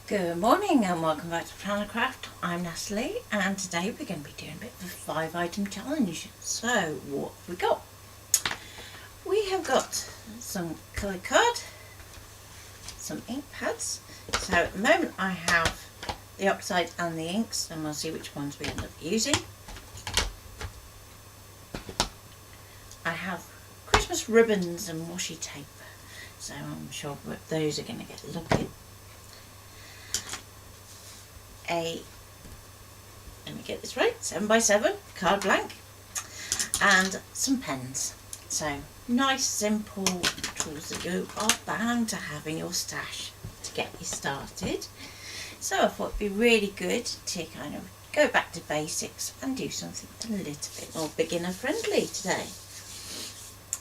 Good morning and welcome back to Planner Craft. I'm Natalie and today we're going to be doing a bit of a 5-item challenge. So what have we got? We have got some colour card, some ink pads. So at the moment I have the oxide and the inks and we'll see which ones we end up using. I have Christmas ribbons and washi tape, so I'm sure those are going to get lucky. Let me get this right, 7x7 card blank and some pens. So nice simple tools that you are bound to have in your stash to get you started. So I thought it'd be really good to kind of go back to basics and do something a little bit more beginner friendly today.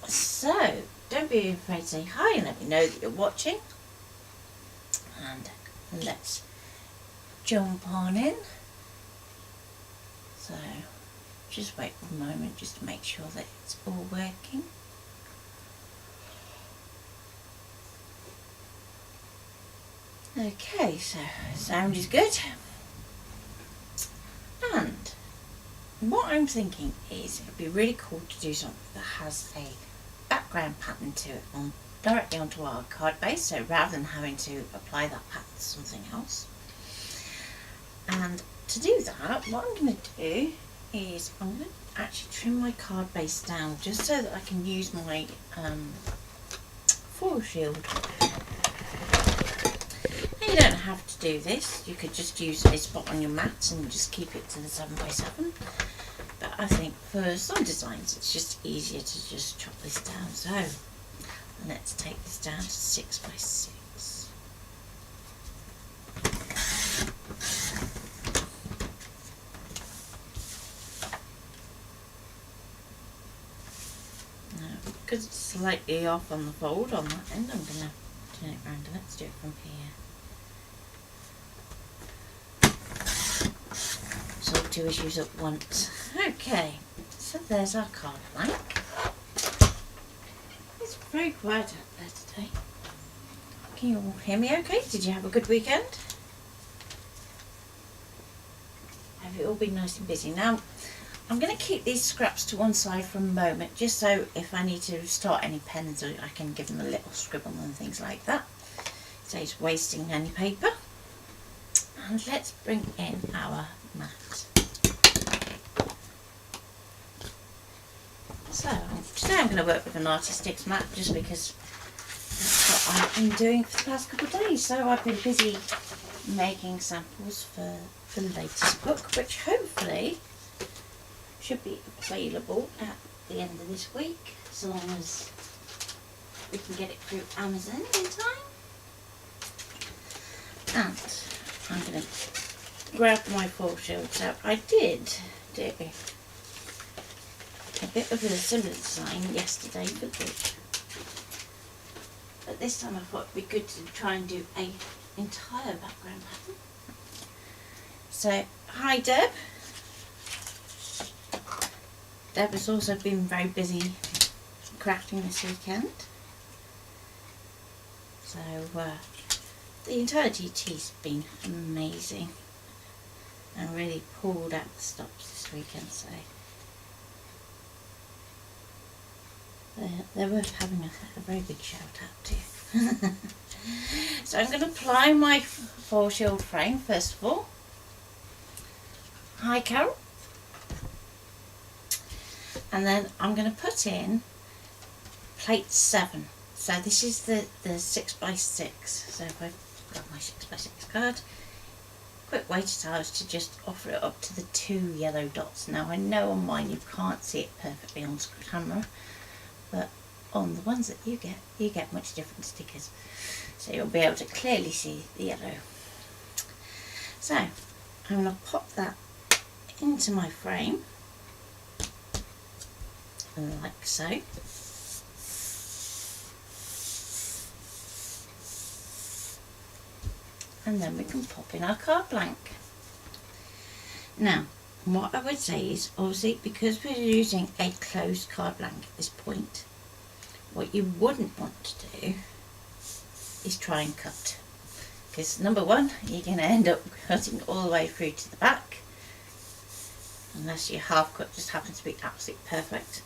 So don't be afraid to say hi and let me know that you're watching, and let's jump on in. So just wait for a moment just to make sure that it's all working. Okay, so sound is good. And what I'm thinking is it'd be really cool to do something that has a background pattern to it directly onto our card base, so rather than having to apply that pattern to something else. And to do that, what I'm going to do is I'm going to actually trim my card base down just so that I can use my foil shield. Now you don't have to do this, you could just use a spot on your mat and just keep it to the 7x7. But I think for some designs it's just easier to just chop this down. So let's take this down to 6x6. Because it's slightly off on the fold on that end, I'm going to turn it around and let's do it from here. Solve two issues at once. Okay, so there's our card blank. It's very quiet out there today. Can you all hear me okay? Did you have a good weekend? Have you all been nice and busy? Now, I'm going to keep these scraps to one side for a moment, just so if I need to start any pens, I can give them a little scribble and things like that. Saves wasting any paper. And let's bring in our mat. So today I'm going to work with an artistic mat just because that's what I've been doing for the past couple of days. So I've been busy making samples for the latest book, which hopefully should be available at the end of this week, as long as we can get it through Amazon in time. And I'm going to grab my foil shield. So I did do a bit of a similar design yesterday for the book, but this time I thought it'd be good to try and do an entire background pattern. So hi Deb. Deb has also been very busy crafting this weekend. So the entire GT's been amazing and really pulled out the stops this weekend. So they're worth having a very big shout out to. So I'm going to apply my foil shield frame first of all. Hi Carol. And then I'm going to put in plate 7. So this is the 6x6. So if I've got my 6x6 card, quick way to tell is to just offer it up to the 2 yellow dots. Now I know on mine you can't see it perfectly on camera, but on the ones that you get much different stickers. So you'll be able to clearly see the yellow. So I'm going to pop that into my frame. Like so. And then we can pop in our card blank. Now, what I would say is, obviously, because we're using a closed card blank at this point, what you wouldn't want to do is try and cut. because number one, you're going to end up cutting all the way through to the back, unless your half cut just happens to be absolutely perfect.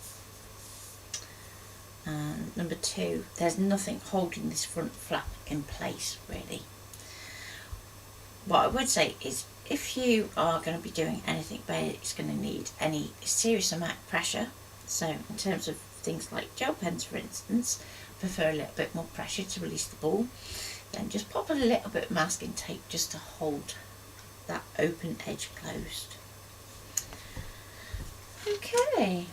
And number two, there's nothing holding this front flap in place really. What I would say is, if you are going to be doing anything where it's going to need any serious amount of pressure, so in terms of things like gel pens for instance, prefer a little bit more pressure to release the ball, then just pop a little bit of masking tape just to hold that open edge closed. Okay.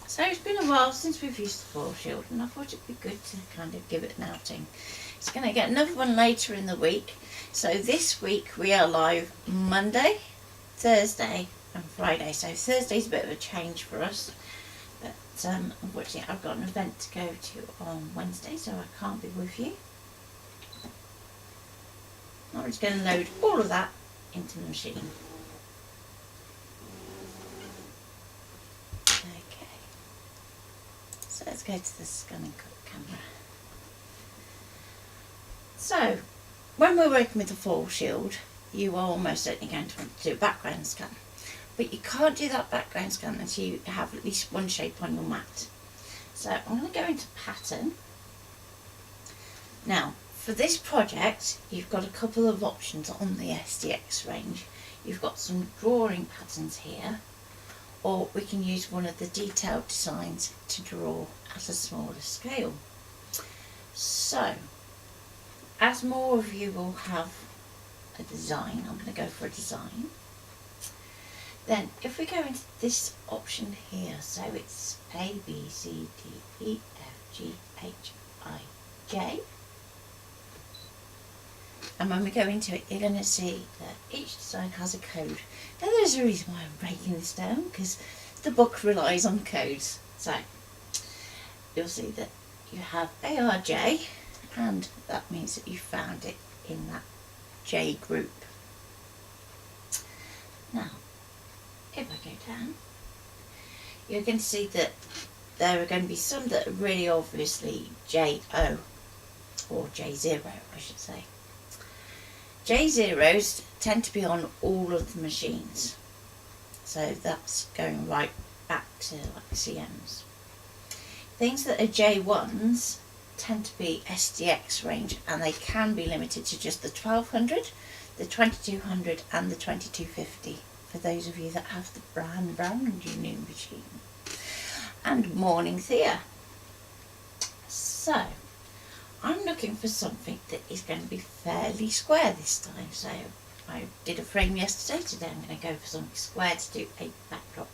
So it's been a while since we've used the foil shield, and I thought it'd be good to kind of give it an outing. It's going to get another one later in the week. So this week we are live Monday, Thursday and Friday. So Thursday's a bit of a change for us. But unfortunately I've got an event to go to on Wednesday, so I can't be with you. I'm just going to load all of that into the machine. Okay. So let's go to the ScanNCut camera. So, when we're working with the foil shield, you are almost certainly going to want to do a background scan. But you can't do that background scan until you have at least one shape on your mat. So I'm going to go into pattern. Now, for this project, you've got a couple of options on the SDX range. You've got some drawing patterns here, or we can use one of the detailed designs to draw at a smaller scale. So, as more of you will have a design, I'm going to go for a design. Then if we go into this option here, so it's A, B, C, D, E, F, G, H, I, J. And when we go into it, you're going to see that each design has a code. Now there's a reason why I'm breaking this down, because the book relies on codes. So you'll see that you have ARJ, and that means that you found it in that J group. Now, if I go down, you're going to see that there are going to be some that are really obviously JO, or J0 I should say. J0s tend to be on all of the machines, so that's going right back to like CMs. Things that are J1s tend to be SDX range, and they can be limited to just the 1200, the 2200 and the 2250 for those of you that have the brand new machine. And morning Thea. So I'm looking for something that is going to be fairly square this time. So I did a frame yesterday, today I'm going to go for something square to do a backdrop.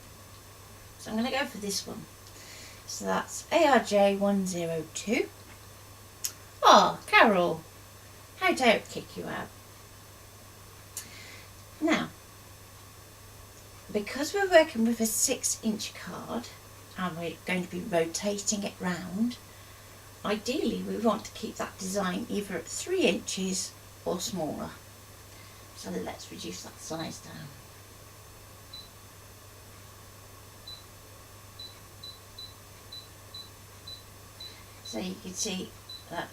So I'm going to go for this one. So that's ARJ102. Oh, Carol, how dare it kick you out? Now, because we're working with a 6-inch card and we're going to be rotating it round, ideally we want to keep that design either at 3 inches or smaller. So let's reduce that size down. So you can see that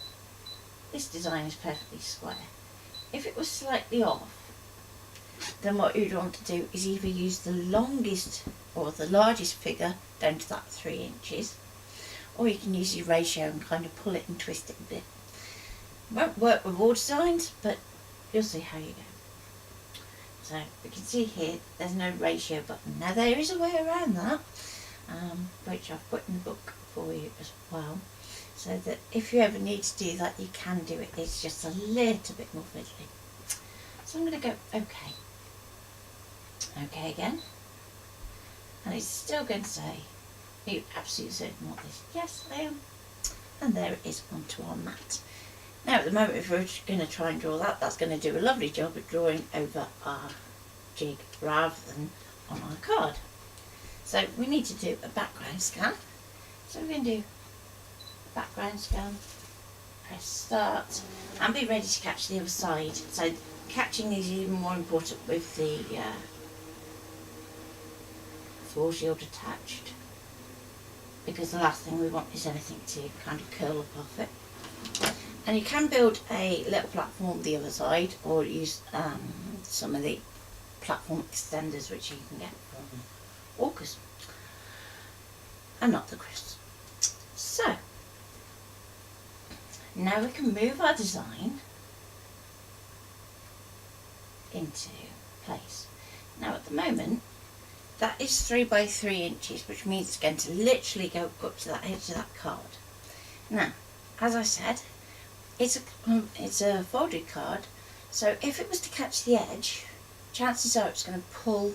this design is perfectly square. If it was slightly off, then what you'd want to do is either use the longest or the largest figure down to that 3 inches, or you can use your ratio and kind of pull it and twist it a bit. It won't work with all designs, but you'll see how you go. So we can see here there's no ratio button. Now there is a way around that, which I've put in the book for you as well, so that if you ever need to do that, you can do it. It's just a little bit more fiddly. So I'm going to go OK. OK again. And it's still going to say, are you absolutely certain what this? Yes, I am. And there it is onto our mat. Now at the moment, if we're going to try and draw that, that's going to do a lovely job of drawing over our jig rather than on our card. So we need to do a background scan. So we're going to do background scan, press start, and be ready to catch the other side. So catching is even more important with the foil shield attached, because the last thing we want is anything to kind of curl up off it. And you can build a little platform the other side, or use some of the platform extenders which you can get from Walkers, and not the crisps. So now we can move our design into place. Now at the moment that is 3 by 3 inches, which means it's going to literally go up to that edge of that card. Now, as I said, it's a folded card, so if it was to catch the edge, chances are it's going to pull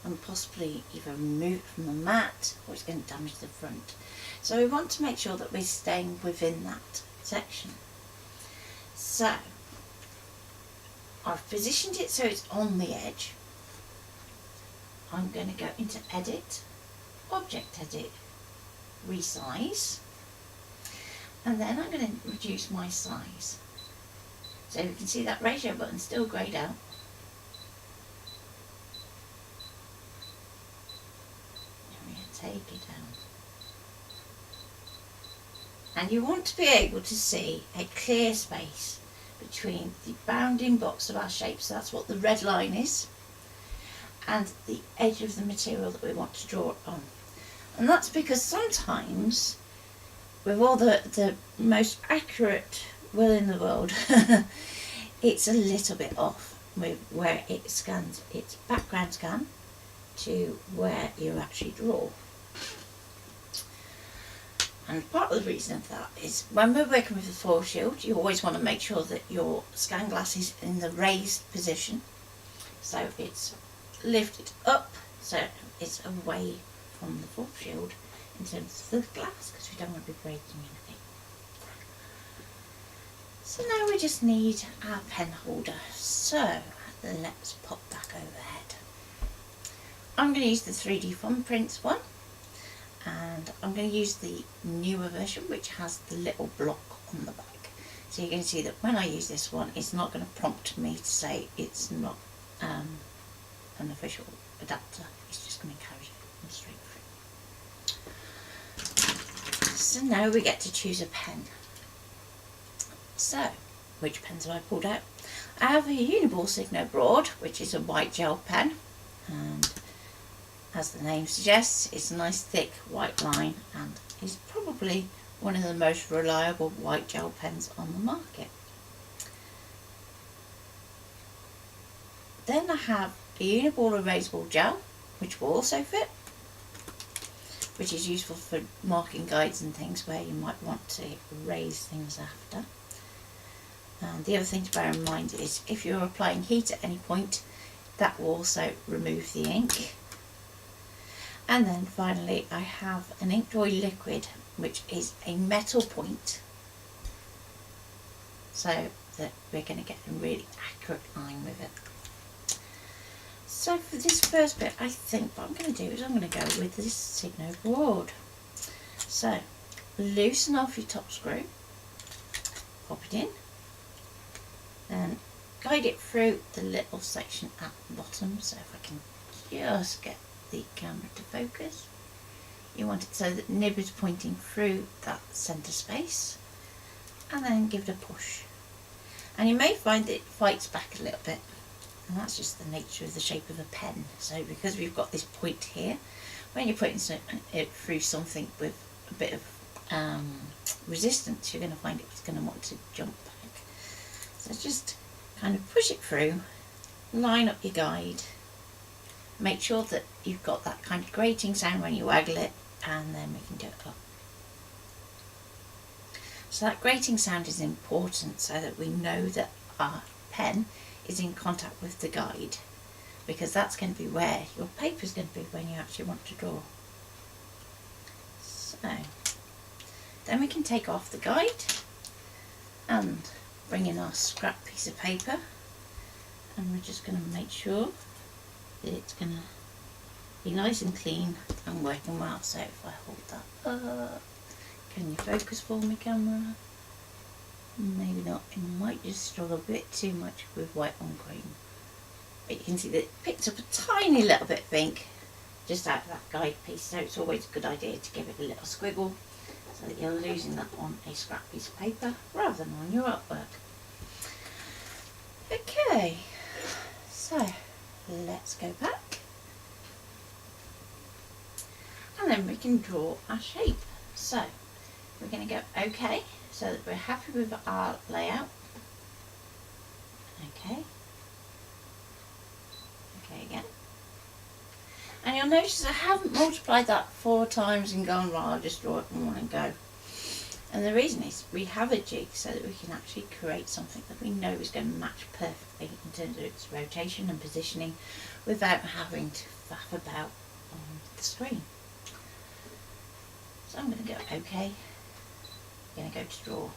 and possibly either remove it from the mat, or it's going to damage the front. So we want to make sure that we're staying within that section. So I've positioned it so it's on the edge. I'm going to go into Edit, Object Edit, Resize, and then I'm going to reduce my size. So you can see that ratio button still greyed out. I'm going to take it down. And you want to be able to see a clear space between the bounding box of our shape, so that's what the red line is, and the edge of the material that we want to draw it on. And that's because sometimes, with all the most accurate will in the world, it's a little bit off with where it scans its background scan to where you actually draw. And part of the reason of that is when we're working with the foil shield, you always want to make sure that your scan glass is in the raised position, so it's lifted up, so it's away from the foil shield in terms of the glass, because we don't want to be breaking anything. So now we just need our pen holder, so let's pop back overhead. I'm going to use the 3D Fun Prints one, and I'm going to use the newer version which has the little block on the back. So you're going to see that when I use this one, it's not going to prompt me to say it's not an official adapter. It's just going to carry it straight through. So now we get to choose a pen. So, which pens have I pulled out? I have a Uniball Signo Broad, which is a white gel pen, and as the name suggests, it's a nice thick white line and is probably one of the most reliable white gel pens on the market. Then I have a Uniball erasable gel, which will also fit, which is useful for marking guides and things where you might want to erase things after. And the other thing to bear in mind is if you're applying heat at any point, that will also remove the ink. And then finally I have an Inkjoy liquid, which is a metal point, so that we're going to get a really accurate line with it. So for this first bit, I think what I'm going to do is I'm going to go with this Signo Broad. So loosen off your top screw, pop it in, then guide it through the little section at the bottom. So if I can just get the camera to focus, you want it so that nib is pointing through that centre space, and then give it a push. And you may find that it fights back a little bit, and that's just the nature of the shape of a pen. So because we've got this point here, when you're putting it through something with a bit of resistance, you're going to find it's going to want to jump back. So just kind of push it through, line up your guide, make sure that you've got that kind of grating sound when you waggle it, and then we can do it up. So that grating sound is important so that we know that our pen is in contact with the guide, because that's going to be where your paper is going to be when you actually want to draw. So then we can take off the guide and bring in our scrap piece of paper, and we're just going to make sure that it's going to be nice and clean and working well. So if I hold that up, can you focus for me, camera? Maybe not, it might just struggle a bit too much with white on green. But you can see that it picked up a tiny little bit of ink just out of that guide piece, so it's always a good idea to give it a little squiggle so that you're losing that on a scrap piece of paper rather than on your artwork. Okay, so let's go back and then we can draw our shape. So we're going to go OK so that we're happy with our layout. Okay, OK again. And you'll notice I haven't multiplied that 4 times and gone, well, I'll just draw it in one and go. And the reason is we have a jig so that we can actually create something that we know is going to match perfectly in terms of its rotation and positioning without having to faff about on the screen. So I'm going to go OK. I'm going to go to draw.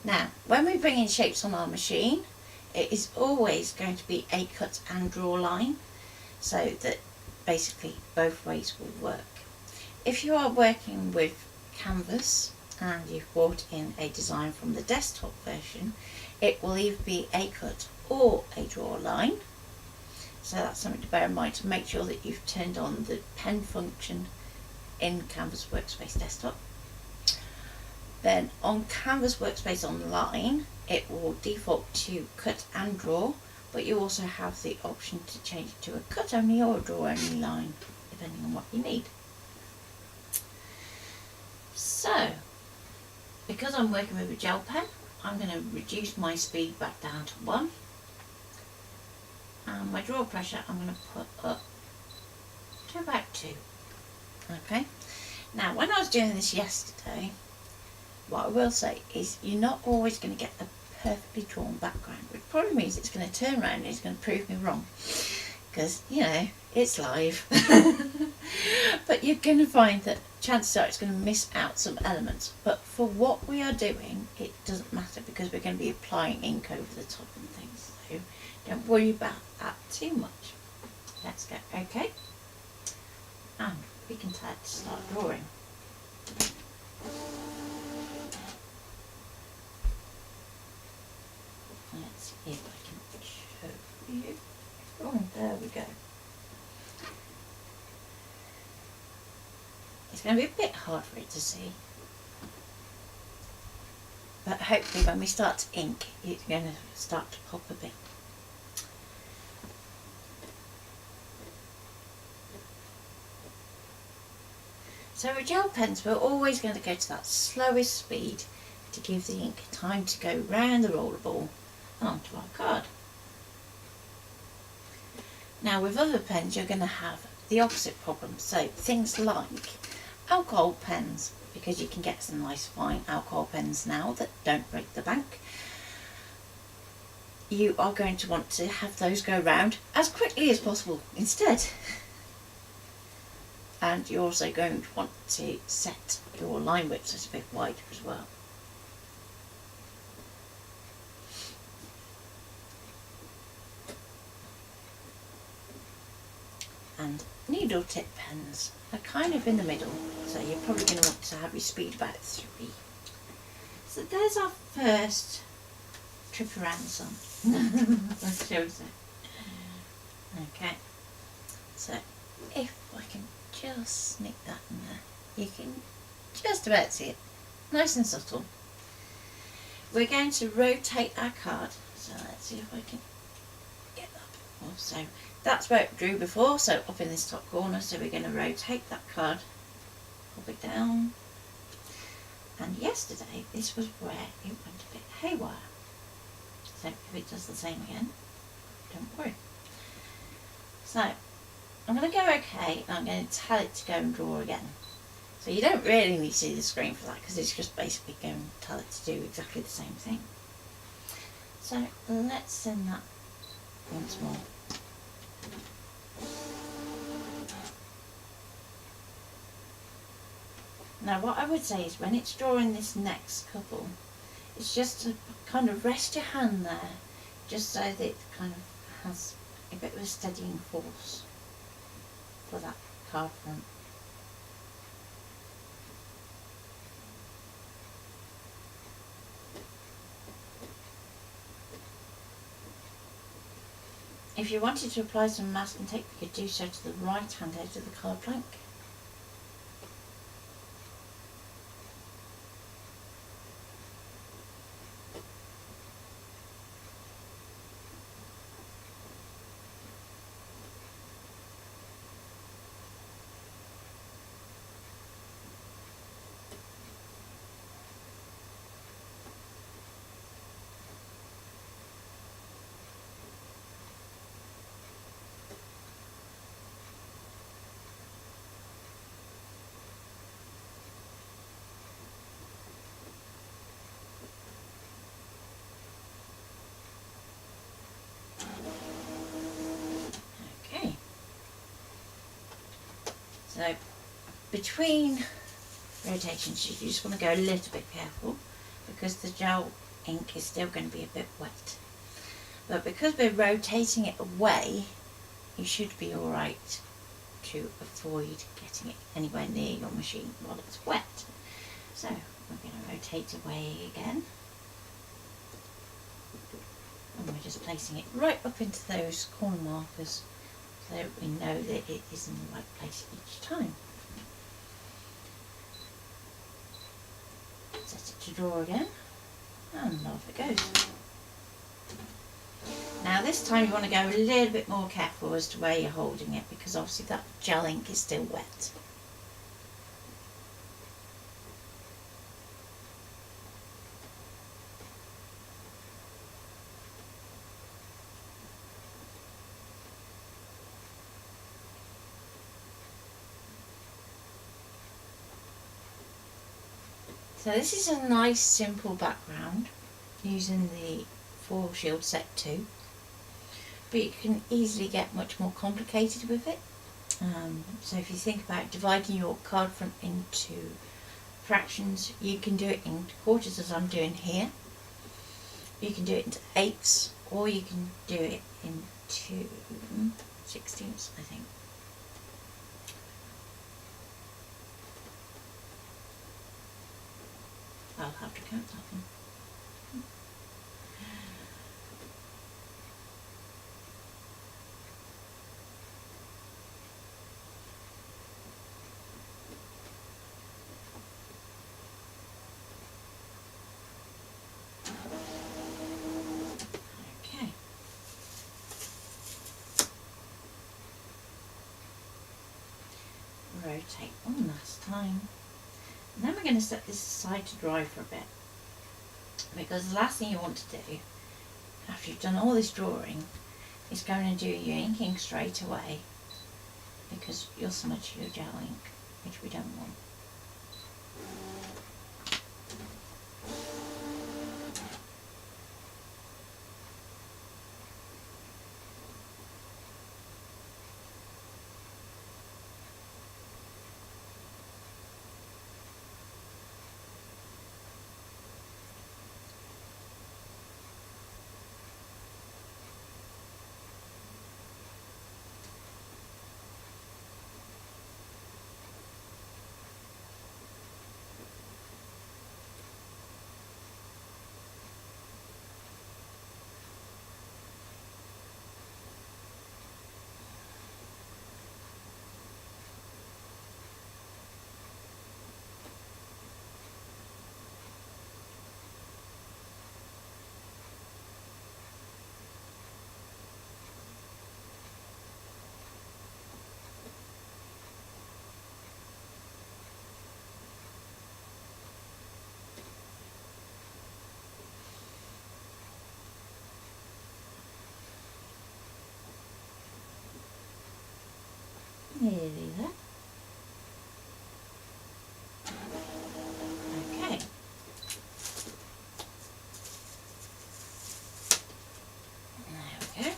Now, when we bring in shapes on our machine, it is always going to be a cut and draw line, so that basically both ways will work. If you are working with canvas and you've brought in a design from the desktop version, it will either be a cut or a draw line. So that's something to bear in mind, to make sure that you've turned on the pen function in Canvas Workspace Desktop. Then on Canvas Workspace Online, it will default to cut and draw, but you also have the option to change it to a cut only or a draw only line, depending on what you need. So, because I'm working with a gel pen, I'm going to reduce my speed back down to 1. And my draw pressure I'm going to put up to about 2. Okay. Now, when I was doing this yesterday, what I will say is you're not always going to get a perfectly drawn background, which probably means it's going to turn around and it's going to prove me wrong, because, you know, it's live. But you're going to find that chances are it's going to miss out some elements, but for what we are doing it doesn't matter, because we're going to be applying ink over the top and things, so don't worry about that too much. Let's go OK, and we can start drawing. Let's see if I can show you. Oh, there we go. It's going to be a bit hard for it to see, but hopefully when we start to ink, it's going to start to pop a bit. So with gel pens, we're always going to go to that slowest speed to give the ink time to go round the roller ball and onto our card. Now with other pens you're going to have the opposite problem, so things like alcohol pens, because you can get some nice fine alcohol pens now that don't break the bank. You are going to want to have those go round as quickly as possible instead. And you're also going to want to set your line width so it's a bit wider as well. And needle tip pens are kind of in the middle, so you're probably going to want to have your speed about 3. So there's our first trip around the sun. Let's show us it. Okay, so if I can just sneak that in there, you can just about see it, nice and subtle. We're going to rotate our card, so let's see if I can get that a bit more. So that's where it drew before, so up in this top corner, so we're going to rotate that card, pop it down, and yesterday this was where it went a bit haywire, so if it does the same again, don't worry. So I'm going to go OK, and I'm going to tell it to go and draw again. So you don't really need to see the screen for that, because it's just basically going to tell it to do exactly the same thing. So let's send that once more. Now what I would say is when it's drawing this next couple, it's just to kind of rest your hand there, just so that it kind of has a bit of a steadying force for that card front. If you wanted to apply some masking tape, you could do so to the right hand edge of the card blank. So between rotations you just want to go a little bit careful because the gel ink is still going to be a bit wet. But because we're rotating it away, you should be alright to avoid getting it anywhere near your machine while it's wet. So we're going to rotate away again. And we're just placing it right up into those corner markers so that we know that it is in the right place each time. Set it to draw again, and off it goes. Now this time you want to go a little bit more careful as to where you're holding it because obviously that gel ink is still wet. So this is a nice simple background using the 4 shield set 2, but you can easily get much more complicated with it. So if you think about dividing your card front into fractions, you can do it in quarters as I'm doing here. You can do it into 8ths, or you can do it into 16ths, I think. I'll have to count that one. Okay. Rotate one last time. And then we're going to set this aside to dry for a bit, because the last thing you want to do after you've done all this drawing is going to do your inking straight away, because you'll smudge your gel ink, which we don't want. Nearly there. Okay. There we go.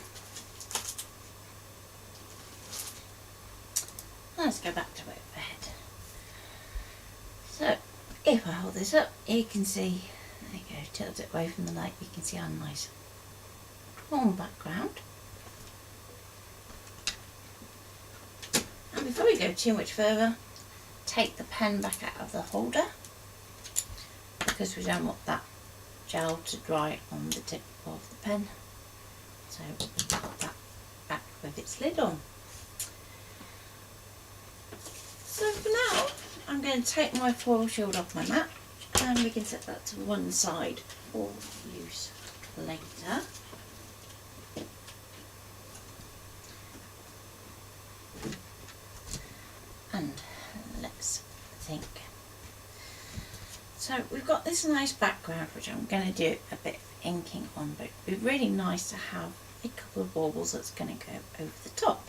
Let's go back to overhead. So, if I hold this up, you can see, there you go, tilt it away from the light, you can see our nice warm background. And before we go too much further, take the pen back out of the holder, because we don't want that gel to dry on the tip of the pen. So put that back with its lid on. So for now, I'm going to take my foil shield off my mat, and we can set that to one side for use later. And let's think. So we've got this nice background which I'm going to do a bit of inking on, but it'd be really nice to have a couple of baubles that's going to go over the top.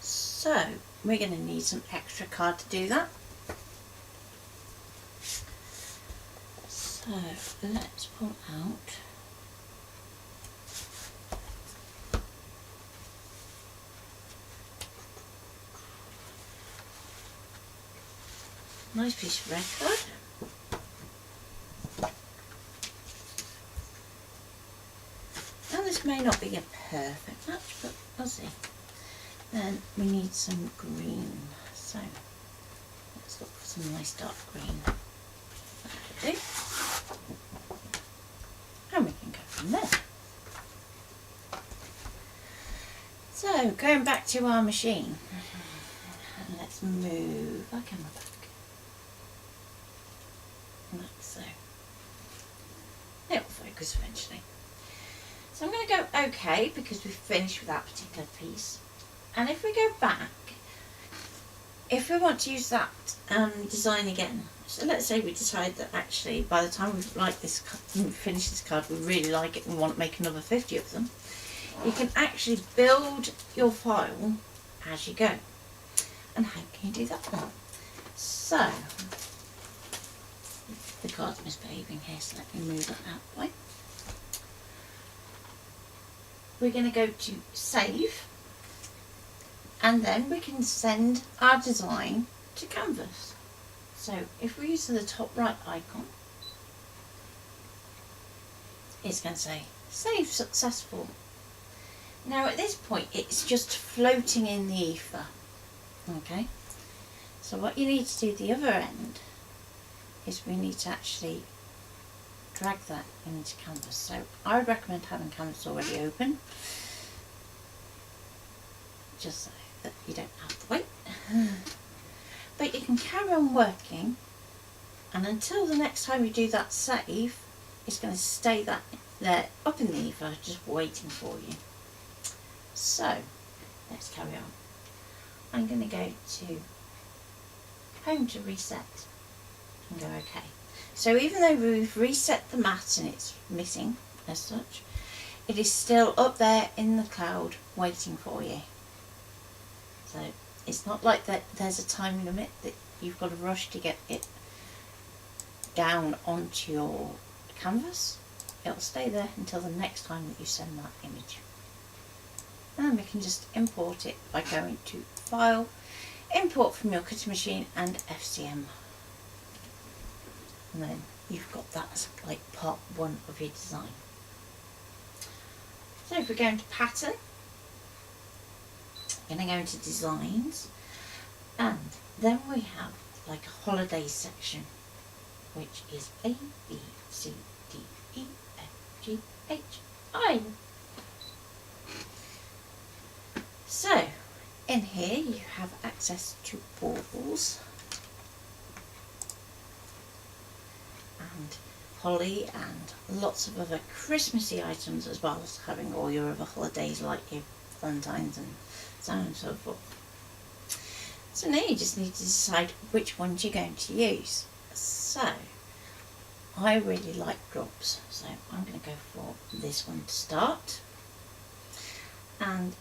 So we're going to need some extra card to do that. So let's pull out Nice piece of red card. Now this may not be a perfect match, but we'll see. Then we need some green, so let's look for some nice dark green. That'll do. And we can go from there. So going back to our machine, and let's move our camera back. Like so. It will focus eventually. So I'm going to go OK because we've finished with that particular piece. And if we go back, if we want to use that design again, so let's say we decide that actually by the time we've finished this card, we really like it and we want to make another 50 of them, you can actually build your file as you go. And how can you do that then? So, the card's misbehaving here, so let me move that out of the way. We're going to go to Save, and then we can send our design to canvas. So if we use the top right icon, it's going to say Save Successful. Now at this point it's just floating in the ether. Okay, so what you need to do at the other end is we need to actually drag that into canvas. So I would recommend having canvas already open, just so that you don't have to wait. But you can carry on working, and until the next time you do that save, it's going to stay that there up in the ether just waiting for you. So let's carry on. I'm going to go to Home to Reset and go OK. So even though we've reset the mat and it's missing as such, it is still up there in the cloud waiting for you. So it's not like that there's a time limit that you've got to rush to get it down onto your canvas. It'll stay there until the next time that you send that image. And then we can just import it by going to File, Import from your cutting machine and FCM. And then you've got that as like part one of your design. So if we go into Pattern, I'm going to go into Designs, and then we have like a holiday section, which is A, B, C, D, E, F, G, H, I. So in here you have access to baubles and holly and lots of other Christmassy items, as well as having all your other holidays like your Valentine's and so on and so forth. So now you just need to decide which ones you're going to use. So I really like drops, so I'm going to go for this one to start, and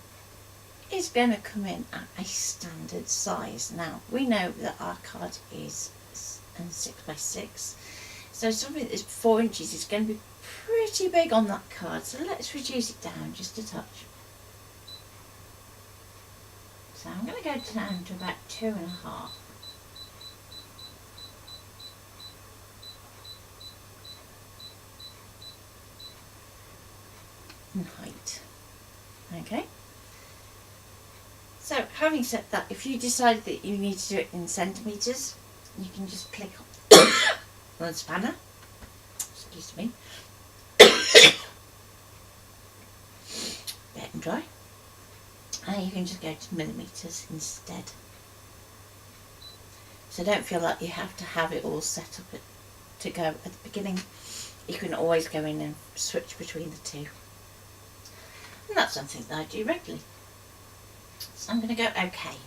it's going to come in at a standard size. Now we know that our card is 6x6, so something that's 4 inches is going to be pretty big on that card, so let's reduce it down just a touch. So I'm going to go down to about 2.5. in height. Okay. So having said that, if you decide that you need to do it in centimetres, you can just click on the spanner, excuse me, wet and dry, and you can just go to millimetres instead. So don't feel like you have to have it all set up to go at the beginning. You can always go in and switch between the two. And that's something that I do regularly. So I'm going to go OK.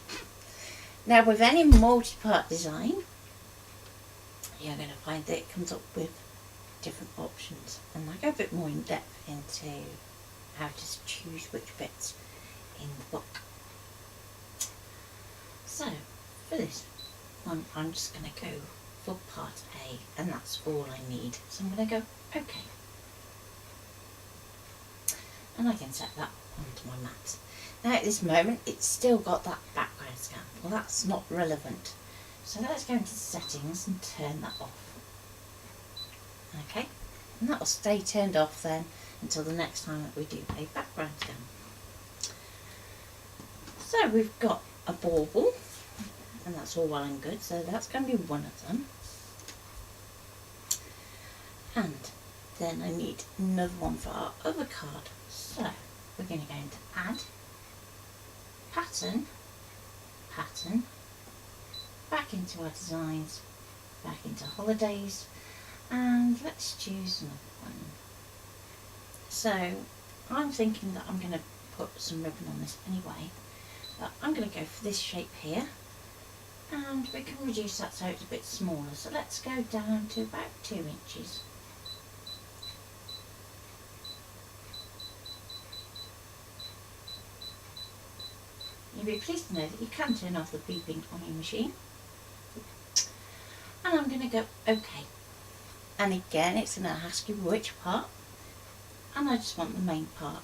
Now with any multi-part design, you're going to find that it comes up with different options. And I go a bit more in depth into how to choose which bits in the book. So for this one, I'm just going to go for part A, and that's all I need. So I'm going to go OK. And I can set that onto my mat. Now at this moment it's still got that background scan. Well, that's not relevant. So let's go into the settings and turn that off. Okay, and that will stay turned off then until the next time that we do a background scan. So we've got a bauble, and that's all well and good, so that's going to be one of them. And then I need another one for our other card. So we're going to go into Add, Pattern, Pattern, back into our designs, back into Holidays, and let's choose another one. So I'm thinking that I'm going to put some ribbon on this anyway, but I'm going to go for this shape here, and we can reduce that so it's a bit smaller. So let's go down to about 2 inches. You'll be pleased to know that you can turn off the beeping on your machine. And I'm going to go OK. And again, it's going to ask you which part. And I just want the main part.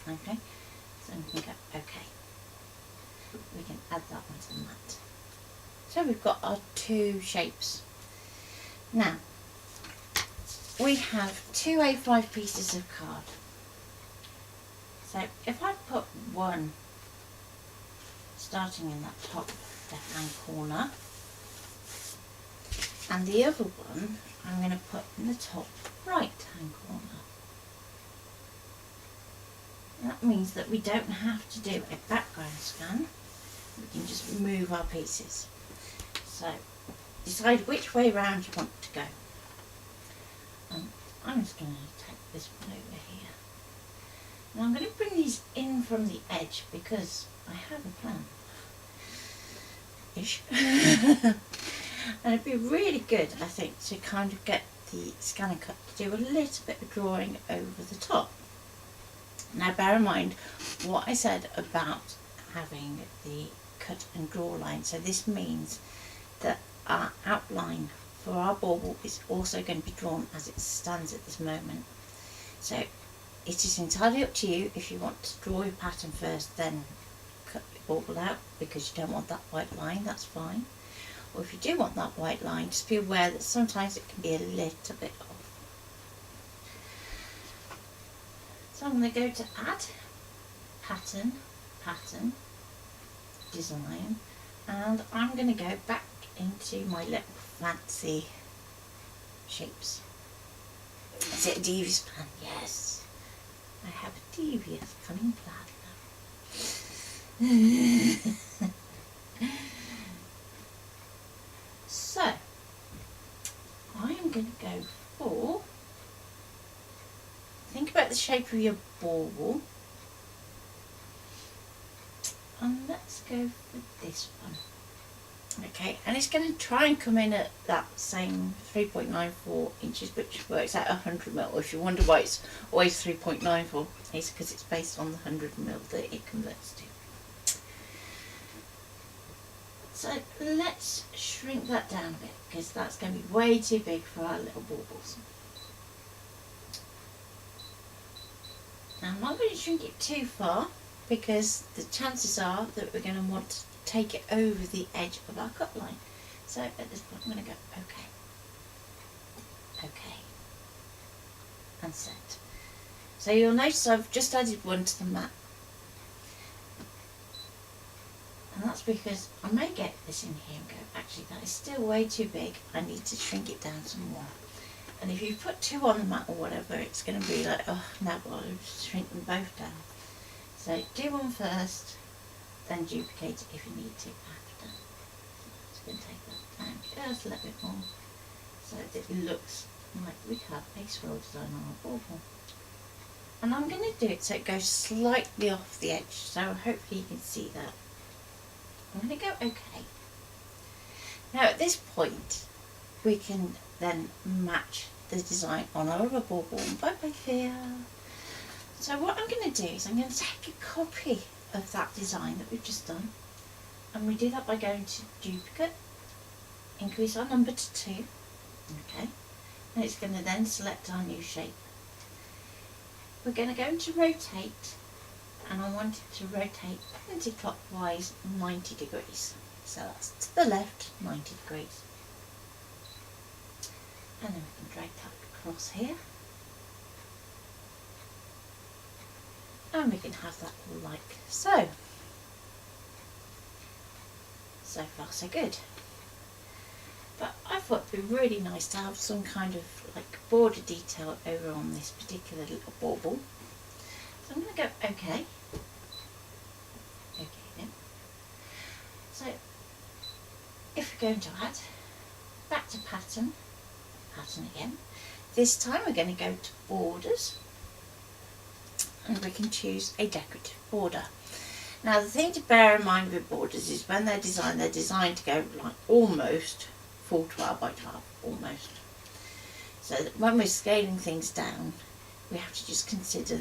Okay, so we can go OK. We can add that one to the mat. So we've got our 2 shapes. Now, we have 2 A5 pieces of card. So if I put one starting in that top left hand corner, and the other one I'm going to put in the top right hand corner. That means that we don't have to do a background scan, we can just move our pieces. So decide which way round you want to go. I'm just going to take this one over here. Now I'm going to bring these in from the edge because I have a plan. Ish. And it'd be really good, I think, to kind of get the ScanNCut to do a little bit of drawing over the top. Now bear in mind what I said about having the cut and draw line. So this means that our outline for our bauble is also going to be drawn as it stands at this moment. So it is entirely up to you if you want to draw your pattern first, then cut your bauble out because you don't want that white line, that's fine. Or if you do want that white line, just be aware that sometimes it can be a little bit off. So I'm going to go to Add, Pattern, Pattern, Design, and I'm going to go back into my little fancy shapes. Is it a devious plan? Yes. I have a devious cunning plan now. So, I am going to go for, think about the shape of your bauble, and let's go for this one. Okay, and it's going to try and come in at that same 3.94 inches, which works out 100mm. If you wonder why it's always 3.94, it's because it's based on the 100mm that it converts to. So let's shrink that down a bit because that's going to be way too big for our little baubles. Now I'm not going to shrink it too far because the chances are that we're going to want to take it over the edge of our cut line. So at this point I'm going to go OK, OK, and set. So you'll notice I've just added one to the mat. And that's because I may get this in here and go, actually that is still way too big, I need to shrink it down some more. And if you put 2 on the mat or whatever, it's going to be like, oh no, well I'll just shrink them both down. So do one first, then duplicate it if you need to after. So I'm just going to take that down just a little bit more, so that it looks like we have a swirl design on our bauble. And I'm going to do it so it goes slightly off the edge, so hopefully you can see that. I'm going to go OK. Now at this point we can then match the design on our other bauble. Bye bye here. So what I'm going to do is I'm going to take a copy of that design that we've just done, and we do that by going to Duplicate, increase our number to 2, okay, and it's going to then select our new shape. We're going to go into Rotate, and I want it to rotate anti-clockwise 90 degrees. So that's to the left, 90 degrees. And then we can drag that across here. And we can have that like so. So far so good. But I thought it'd be really nice to have some kind of like border detail over on this particular little bauble. So I'm going to go OK. OK then. So if we're going to add, back to pattern, pattern again. This time we're going to go to borders and we can choose a decorative border. Now the thing to bear in mind with borders is when they're designed to go like almost full 12 by 12, almost. So that when we're scaling things down, we have to just consider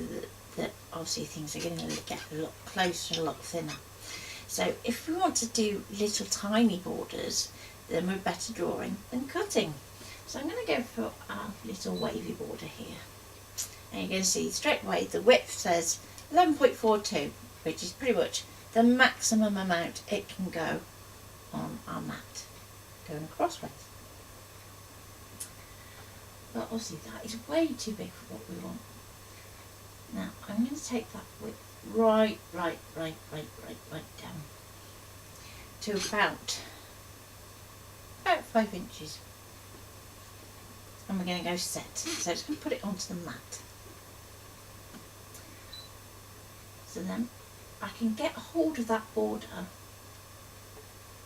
that obviously things are going to get a lot closer, a lot thinner. So if we want to do little tiny borders, then we're better drawing than cutting. So I'm going to go for our little wavy border here. And you're going to see straight away the width says 11.42, which is pretty much the maximum amount it can go on our mat, going crossways. But obviously that is way too big for what we want. Now I'm going to take that width right down to about 5 inches. And we're going to go set. So it's going to put it onto the mat. So then I can get a hold of that border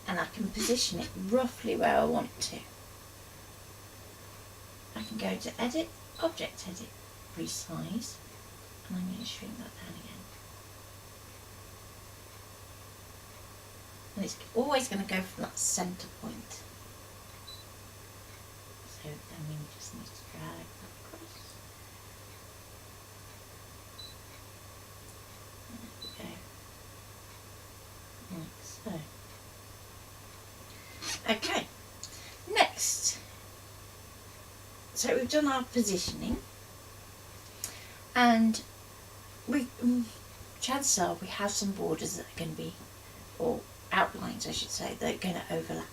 and I can position it roughly where I want to. I can go to edit, object edit, resize, and I'm going to shrink that down again. And it's always going to go from that centre point. So then we just need to drag that across. There we go. Like so. Okay, next. So we've done our positioning, and chances are we have some borders that are going to be, or outlines I should say, that are going to overlap.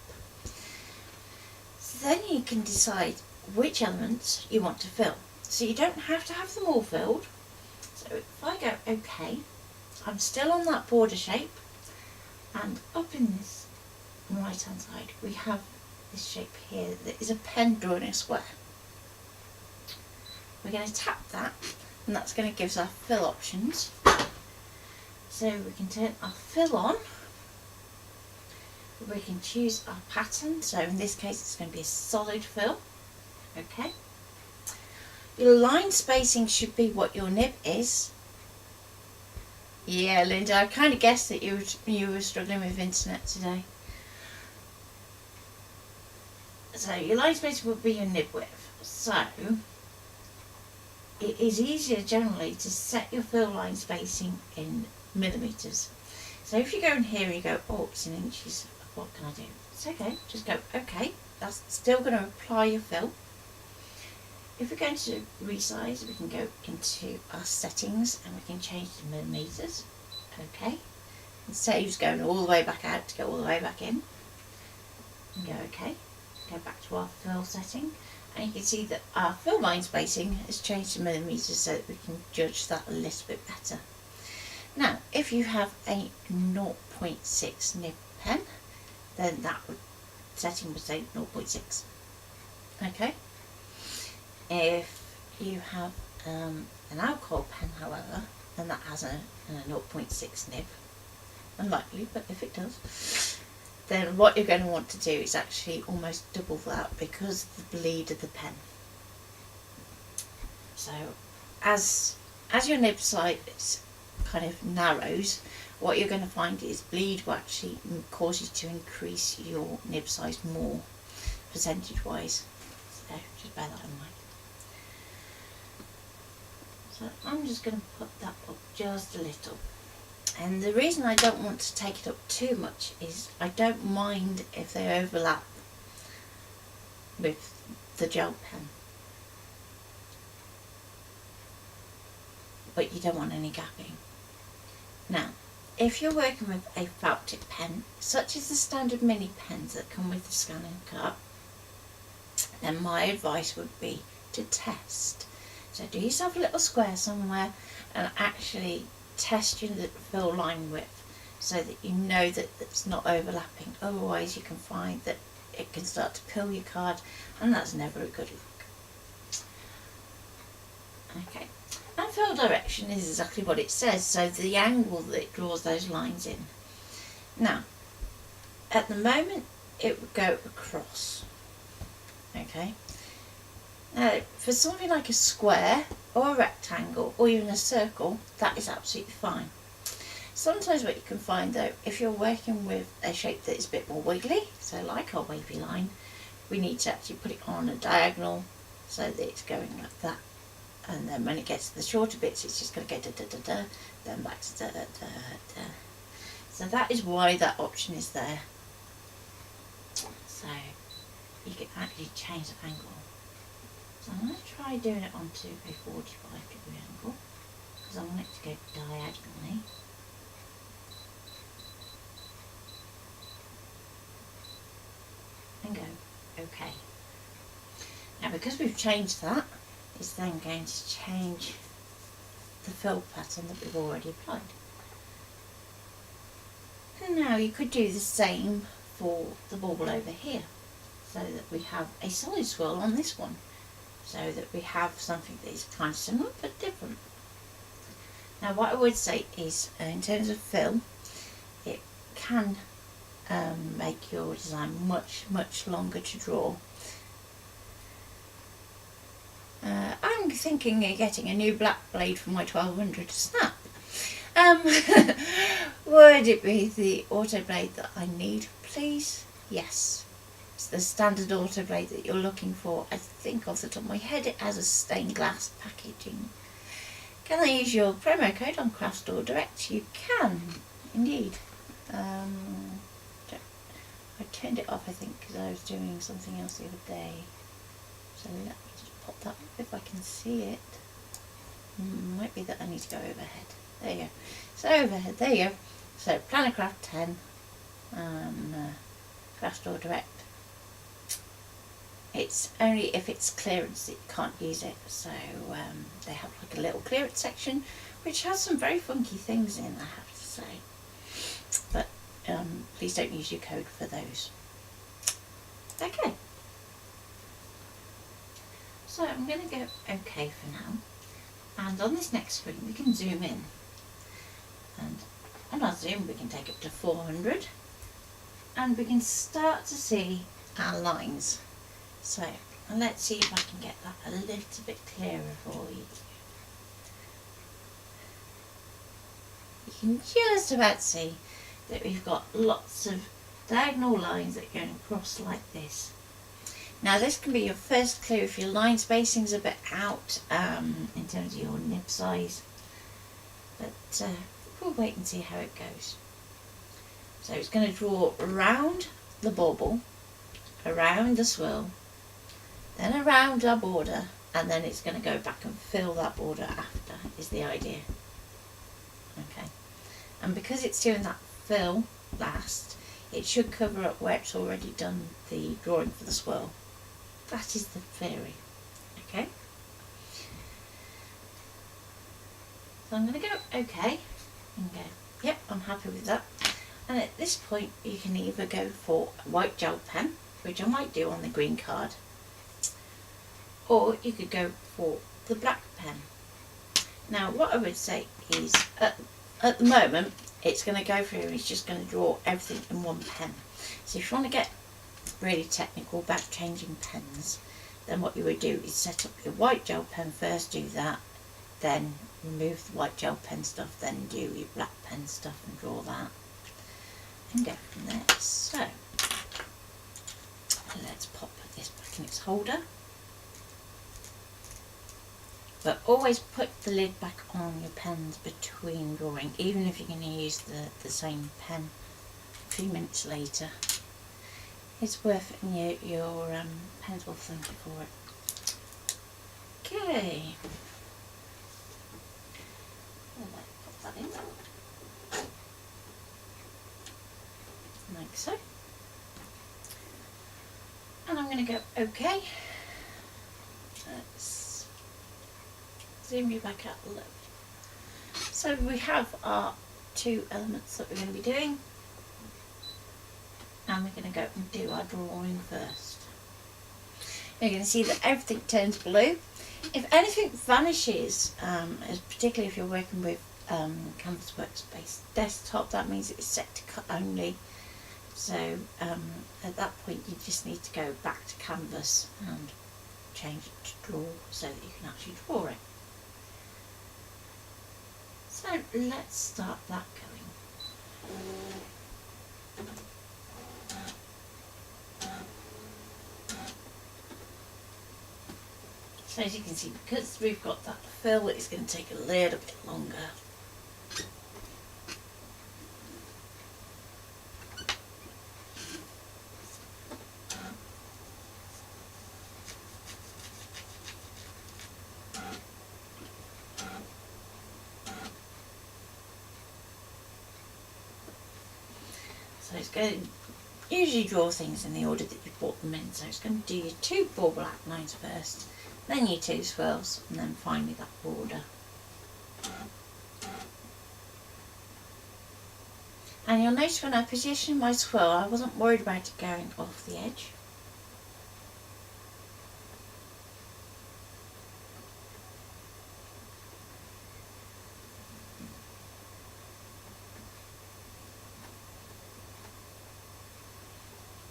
So then you can decide which elements you want to fill. So you don't have to have them all filled. So if I go OK, I'm still on that border shape, and up in this right hand side we have this shape here that is a pen drawing a square. We're going to tap that, and that's going to give us our fill options. So we can turn our fill on. We can choose our pattern. So in this case it's going to be a solid fill. Okay. Your line spacing should be what your nib is. Yeah, Linda, I kind of guessed that you were struggling with internet today. So your line spacing would be your nib width. So it is easier generally to set your fill line spacing in millimetres. So if you go in here and you go, oh, it's in inches, what can I do? It's okay, just go OK. That's still going to apply your fill. If we're going to resize, we can go into our settings and we can change to millimetres. OK. It saves going all the way back out to go all the way back in. And go OK. Go back to our fill setting. And you can see that our fill line spacing has changed to millimetres so that we can judge that a little bit better. Now, if you have a 0.6 nib pen, then that setting would say 0.6. Okay. If you have an alcohol pen, however, and that has a 0.6 nib, unlikely, but if it does, then what you're going to want to do is actually almost double that because of the bleed of the pen. So as your nib size kind of narrows, what you're going to find is bleed will actually cause you to increase your nib size more percentage wise. So just bear that in mind. So I'm just going to put that up just a little. And the reason I don't want to take it up too much is I don't mind if they overlap with the gel pen. But you don't want any gapping. Now, if you're working with a felt tip pen, such as the standard mini pens that come with the ScanNCut, then my advice would be to test. So do yourself a little square somewhere and actually test your fill line width so that you know that it's not overlapping. Otherwise you can find that it can start to pill your card, and that's never a good look. Okay, and fill direction is exactly what it says, so the angle that it draws those lines in. Now, at the moment it would go across. Okay, now for something like a square or a rectangle or even a circle, that is absolutely fine. Sometimes what you can find though, if you're working with a shape that is a bit more wiggly, so like our wavy line, we need to actually put it on a diagonal so that it's going like that. And then when it gets to the shorter bits, it's just going to go da da da da, then back to da da da da. So that is why that option is there. So you can actually change the angle. So I'm going to try doing it onto a 45-degree angle, because I want it to go diagonally. And go OK. Now because we've changed that, it's then going to change the fill pattern that we've already applied. And now you could do the same for the bauble over here, so that we have a solid swirl on this one, so that we have something that is kind of similar but different. Now what I would say is, in terms of fill, it can make your design much longer to draw. I'm thinking of getting a new black blade for my 1200 to snap. Would it be the auto blade that I need, please? Yes. It's the standard auto blade that you're looking for. I think off the top of my head it has a stained glass packaging. Can I use your promo code on Craft Store Direct? You can, indeed. I turned it off, I think, because I was doing something else the other day. So let me just pop that up if I can see it. Might be that I need to go overhead. There you go. So overhead, there you go. So Planner Craft 10, Craft Store Direct. It's only if it's clearance that you can't use it. So they have like a little clearance section, which has some very funky things in, I have to say. But please don't use your code for those. Okay. So I'm going to go OK for now. And on this next screen we can zoom in. And on our zoom we can take it to 400. And we can start to see our lines. So let's see if I can get that a little bit clearer for you. You can just about see that we've got lots of diagonal lines that are going across like this. Now this can be your first clue if your line spacing's a bit out in terms of your nib size, but we'll wait and see how it goes. So it's going to draw around the bauble, around the swirl, then around our border, and then it's going to go back and fill that border after, is the idea. Okay, and because it's doing that fill last, it should cover up where it's already done the drawing for the swirl. That is the theory. Okay, so I'm going to go OK and go, yep, I'm happy with that. And at this point you can either go for a white gel pen, which I might do on the green card, or you could go for the black pen. Now what I would say is, at the moment it's going to go through and it's just going to draw everything in one pen. So if you want to get really technical about changing pens, then what you would do is set up your white gel pen first, do that, then remove the white gel pen stuff, then do your black pen stuff and draw that, and go from there. So let's pop this back in its holder, but always put the lid back on your pens between drawing, even if you're going to use the same pen a few minutes later. It's worth it, and your pens will thank you for it. Okay. Pop that in. so. And I'm going to go OK. Let's zoom you back out a little. So we have our two elements that we're going to be doing, and we're going to go and do our drawing first. You're going to see that everything turns blue. If anything vanishes, particularly if you're working with Canvas Workspace Desktop, that means it's set to cut only. So at that point you just need to go back to Canvas and change it to draw so that you can actually draw it. So let's start that going. So as you can see, because we've got that fill, it's going to take a little bit longer. So it's going to usually draw things in the order that you brought them in. So it's going to do your two bauble outlines first, then your two swirls, and then finally that border. And you'll notice when I position my swirl, I wasn't worried about it going off the edge.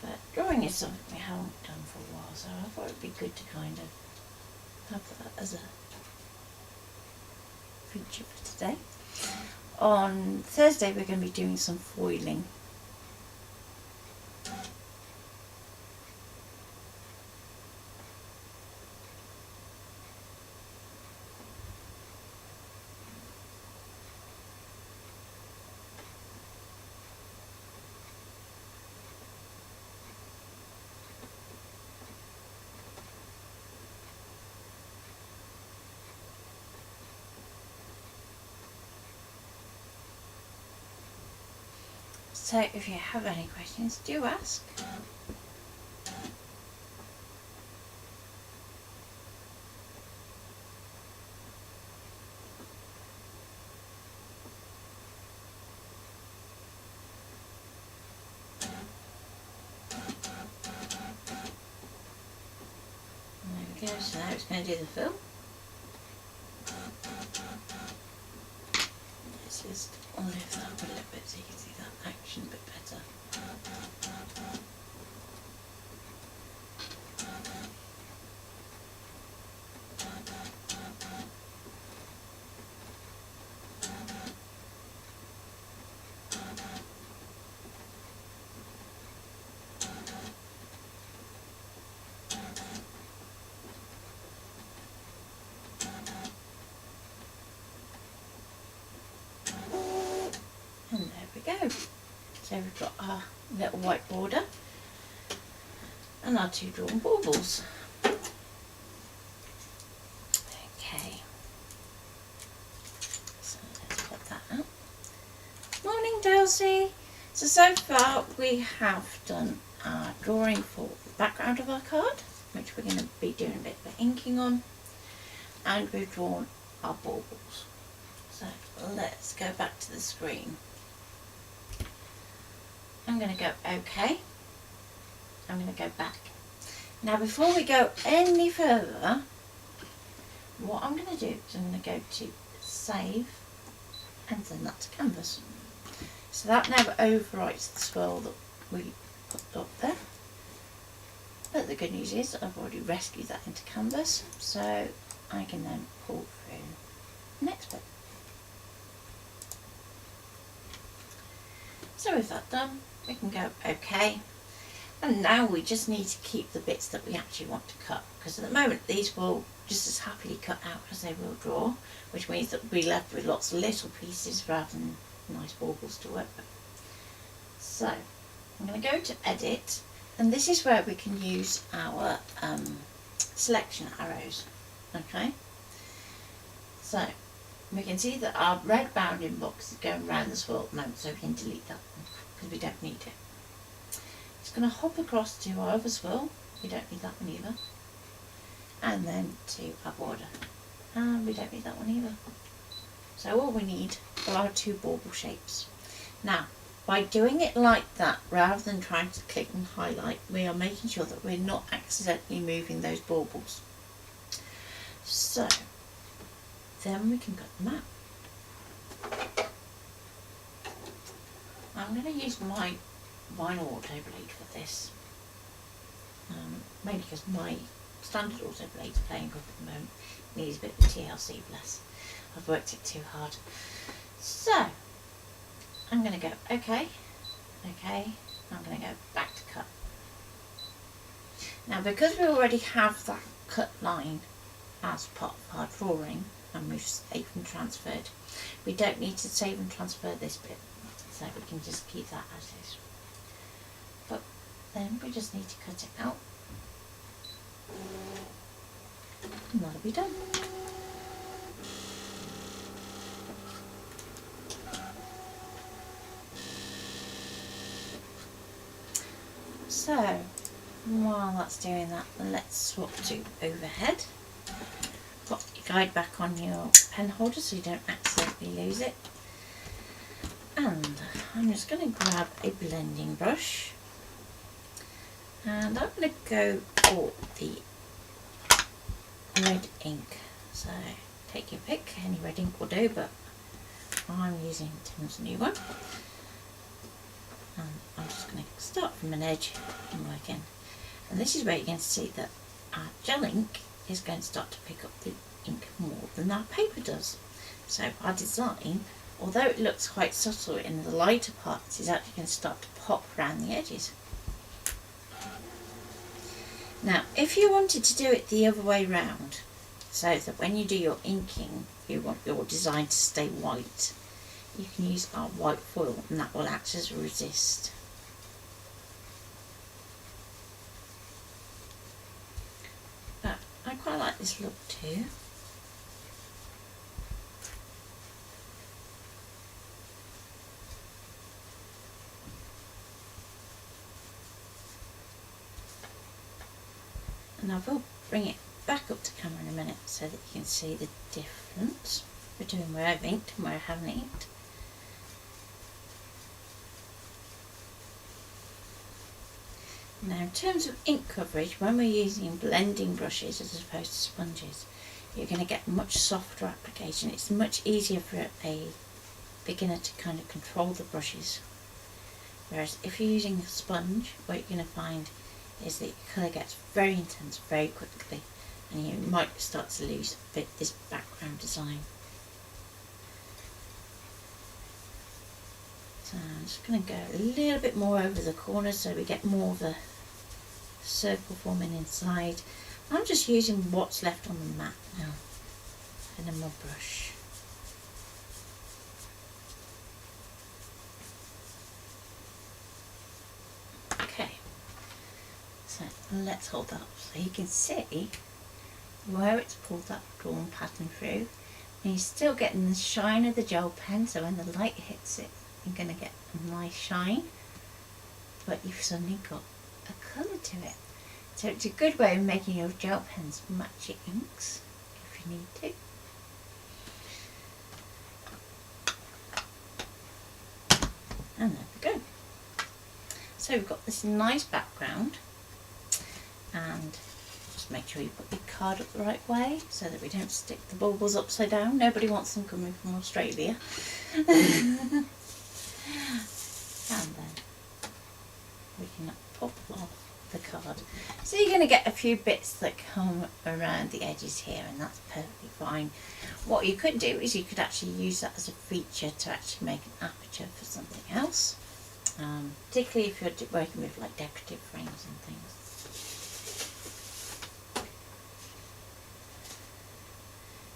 But drawing is something we haven't done for a while, so I thought it'd be good to kind of have that as a feature for today. On Thursday we're going to be doing some foiling. So if you have any questions, do ask. And there we go, so now it's going to do the fill. Let's just lift that up a little bit so you can see that action a bit better. And there we go. So we've got our little white border and our two drawn baubles. Okay. So let's put that out. Morning, Delcy. So far we have done our drawing for the background of our card, which we're going to be doing a bit of inking on, and we've drawn our baubles. So let's go back to the screen. I'm going to go OK. I'm going to go back. Now before we go any further, what I'm going to do is I'm going to go to Save and send that to Canvas. So that now overwrites the swirl that we put up there. But the good news is I've already rescued that into Canvas, so I can then pull through the next bit. So with that done, we can go OK. And now we just need to keep the bits that we actually want to cut, because at the moment these will just as happily cut out as they will draw, which means that we'll be left with lots of little pieces rather than nice baubles to work with. So I'm going to go to Edit, and this is where we can use our selection arrows. Okay, so we can see that our red bounding box is going around the swirl at the moment, so we can delete that one because we don't need it. It's going to hop across to our other swirl. We don't need that one either. And then to our border. And we don't need that one either. So all we need are our two bauble shapes. Now, by doing it like that, rather than trying to click and highlight, we are making sure that we're not accidentally moving those baubles. So, then we can cut them out. I'm going to use my vinyl auto blade for this, mainly because my standard auto blade is playing up at the moment. Needs a bit of TLC, bless. I've worked it too hard. So, I'm going to go okay, I'm going to go back to cut. Now because we already have that cut line as part of our drawing and we've saved and transferred, we don't need to save and transfer this bit, so we can just keep that as is. But then we just need to cut it out and that'll be done. So, while that's doing that, let's swap to overhead. Put your guide back on your pen holder so you don't accidentally lose it. And I'm just going to grab a blending brush. And I'm going to go for the red ink. So, take your pick, any red ink will do, but I'm using Tim's new one. And I'm just going to start from an edge and work in. And this is where you're going to see that our gel ink is going to start to pick up the ink more than our paper does. So our design, although it looks quite subtle in the lighter parts, is actually going to start to pop around the edges. Now if you wanted to do it the other way round, so that when you do your inking you want your design to stay white, you can use our white foil and that will act as a resist. But I quite like this look too. And I will bring it back up to camera in a minute so that you can see the difference between where I've inked and where I haven't inked. Now in terms of ink coverage, when we're using blending brushes as opposed to sponges, you're going to get much softer application. It's much easier for a beginner to kind of control the brushes. Whereas if you're using a sponge, what you're going to find is that your colour gets very intense very quickly and you might start to lose a bit this background design. So I'm just going to go a little bit more over the corners so we get more of a circle forming inside. I'm just using what's left on the mat now and then my brush. Okay, so let's hold that up so you can see where it's pulled that drawn pattern through, and you're still getting the shine of the gel pen, so when the light hits it you're going to get a nice shine, but you've suddenly got a colour to it. So it's a good way of making your gel pens match your inks if you need to. And there we go. So we've got this nice background, and just make sure you put your card up the right way so that we don't stick the baubles upside down. Nobody wants them coming from Australia. And then we can pop off the card. So you're going to get a few bits that come around the edges here, and that's perfectly fine. What you could do is you could actually use that as a feature to actually make an aperture for something else, particularly if you're working with like decorative frames and things.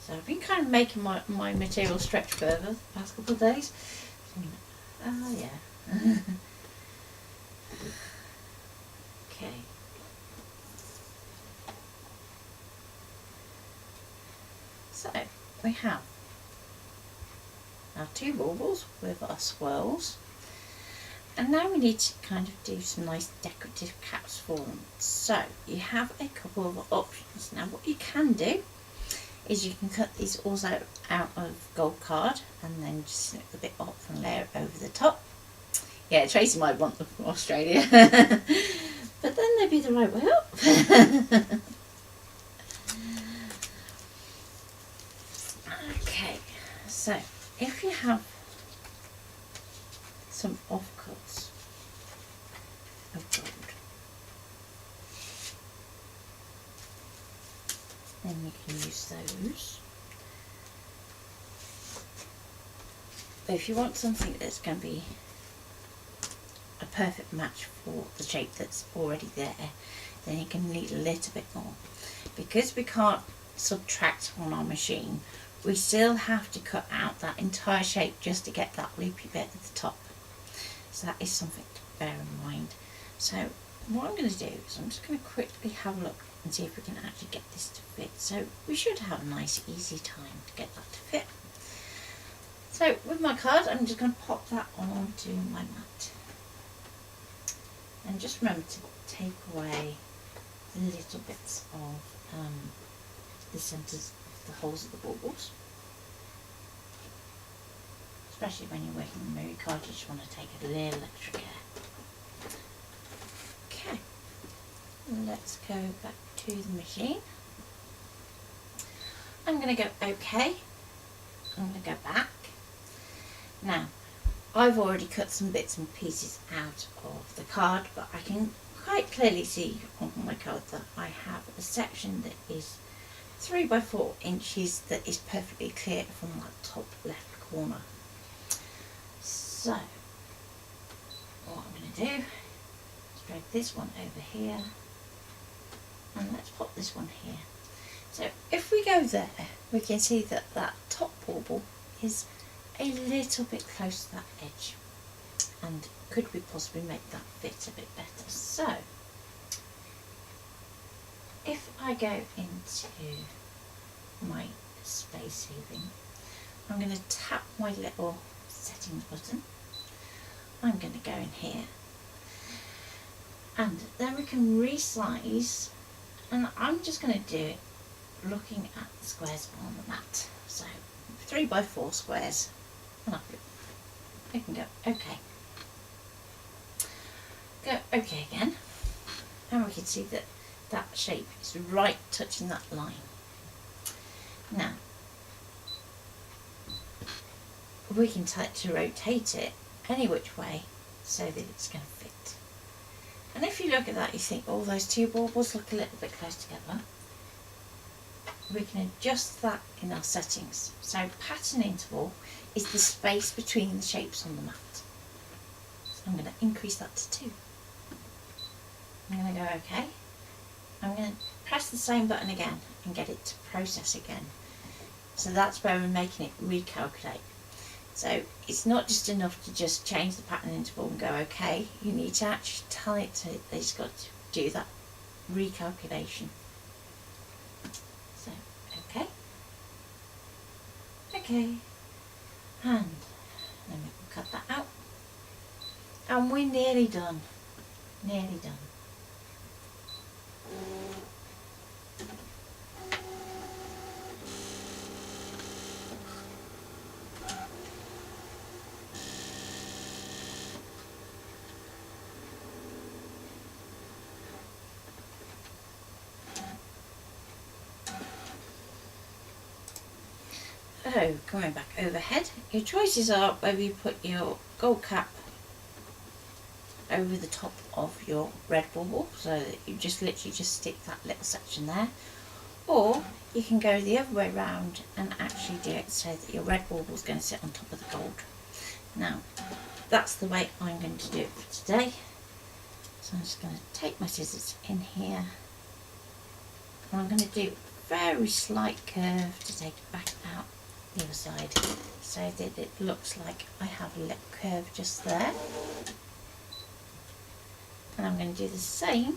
So I've been kind of making my material stretch further the past couple of days. Oh yeah. Okay. So we have our two baubles with our swirls, And now we need to kind of do some nice decorative caps for them. So you have a couple of options. Now what you can do is you can cut these also out of gold card and then just snip the bit off and layer it over the top. Yeah, Tracy might want them from Australia. But then they'd be the right way up. Okay, so if you have some offcuts of gold, then you can use those. But if you want something that's going to be a perfect match for the shape that's already there, then you can need a little bit more. Because we can't subtract on our machine, we still have to cut out that entire shape just to get that loopy bit at the top. So that is something to bear in mind. So what I'm going to do is I'm just going to quickly have a look and see if we can actually get this to fit. So we should have a nice easy time to get that to fit. So with my card, I'm just going to pop that onto my mat. And just remember to take away the little bits of the centres of the holes of the baubles. Especially when you're working on the movie card, you just want to take a little extra care. Okay, let's go back to the machine. I'm going to go OK. I'm going to go back. Now, I've already cut some bits and pieces out of the card, but I can quite clearly see on my card that I have a section that is 3 by 4 inches that is perfectly clear from that top left corner. So, what I'm going to do is drag this one over here, and let's pop this one here. So if we go there, we can see that that top bauble is a little bit close to that edge, and could we possibly make that fit a bit better. So if I go into my space saving, I'm going to tap my little settings button. I'm going to go in here, and then we can resize, and I'm just going to do it looking at the squares on the mat. So 3 by 4 squares, and I can go OK. Go OK again, and we can see that that shape is right touching that line. Now we can try to rotate it any which way so that it's going to fit. And if you look at that, you think, oh, those two baubles look a little bit close together. We can adjust that in our settings. So pattern interval is the space between the shapes on the mat. So I'm going to increase that to 2. I'm going to go OK. I'm going to press the same button again and get it to process again. So that's where we're making it recalculate. So it's not just enough to just change the pattern interval and go OK. You need to actually tell it that it's got to do that recalculation. So OK, OK, and then we can cut that out, and we're nearly done. Nearly done. So, coming back overhead, your choices are whether you put your gold cap over the top of your red bauble, so that you just literally just stick that little section there, or you can go the other way around and actually do it so that your red bauble is going to sit on top of the gold. Now, that's the way I'm going to do it for today. So I'm just going to take my scissors in here, and I'm going to do a very slight curve to take it back out the other side, so that it looks like I have a little curve just there. And I'm going to do the same.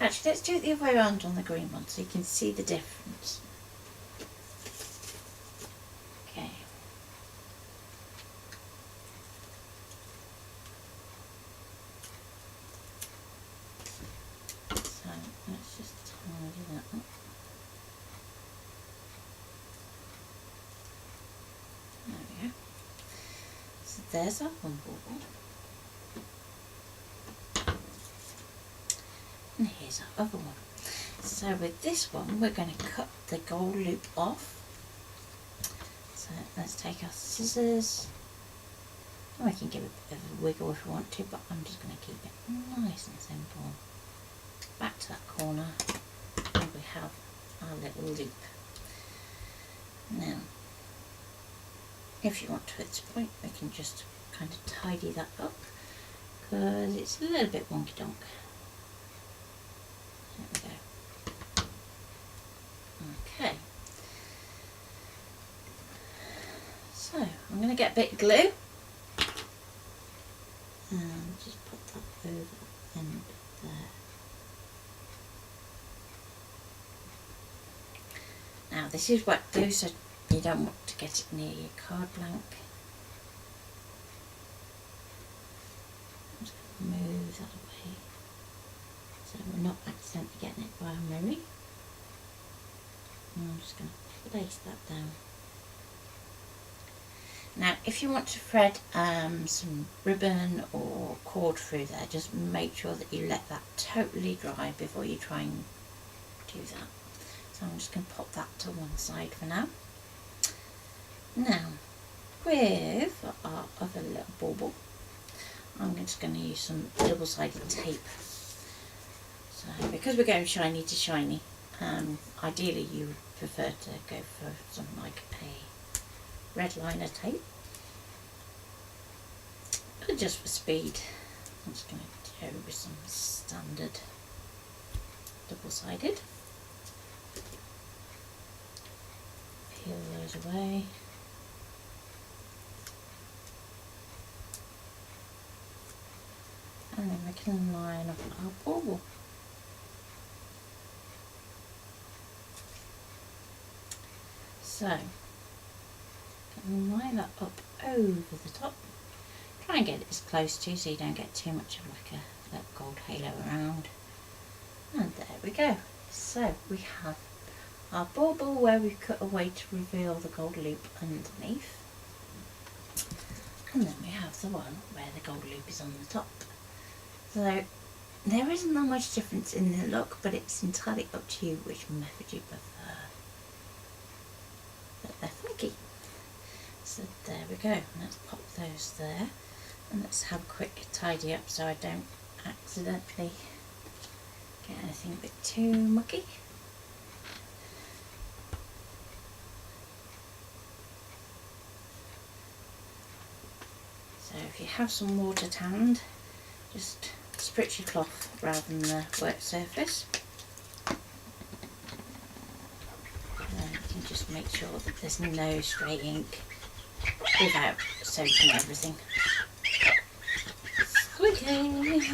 Actually, let's do it the other way around on the green one so you can see the difference. Okay. there's our one bauble. And here's our other one. So with this one, we're going to cut the gold loop off. So let's take our scissors. We can give it a bit of a wiggle if we want to, but I'm just going to keep it nice and simple. Back to that corner, and we have our little loop. Now, if you want to at this point, we can just kind of tidy that up, because it's a little bit wonky donk. There we go. Okay. So, I'm going to get a bit of glue and just put that over the end there. Now this is wet glue, so you don't want to get it near your card blank. I'm just going to move that away so we're not accidentally getting it by our mirror. And I'm just going to place that down. Now if you want to thread some ribbon or cord through there, just make sure that you let that totally dry before you try and do that. So I'm just going to pop that to one side for now. Now with our other little bauble, I'm just going to use some double-sided tape. So because we're going shiny to shiny, ideally you would prefer to go for something like a red liner tape, but just for speed I'm just going to go with some standard double-sided. Peel those away. And then we can line up our bauble. So, line that up over the top. Try and get it as close to so you don't get too much of like a little gold halo around. And there we go. So we have our bauble where we've cut away to reveal the gold loop underneath. And then we have the one where the gold loop is on the top. So there isn't that much difference in the look, but it's entirely up to you which method you prefer. But they're funky. So there we go. Let's pop those there. And let's have a quick tidy up so I don't accidentally get anything a bit too mucky. So if you have some water at hand, just spritz your cloth rather than the work surface. And you can just make sure that there's no stray ink without soaking everything. Okay.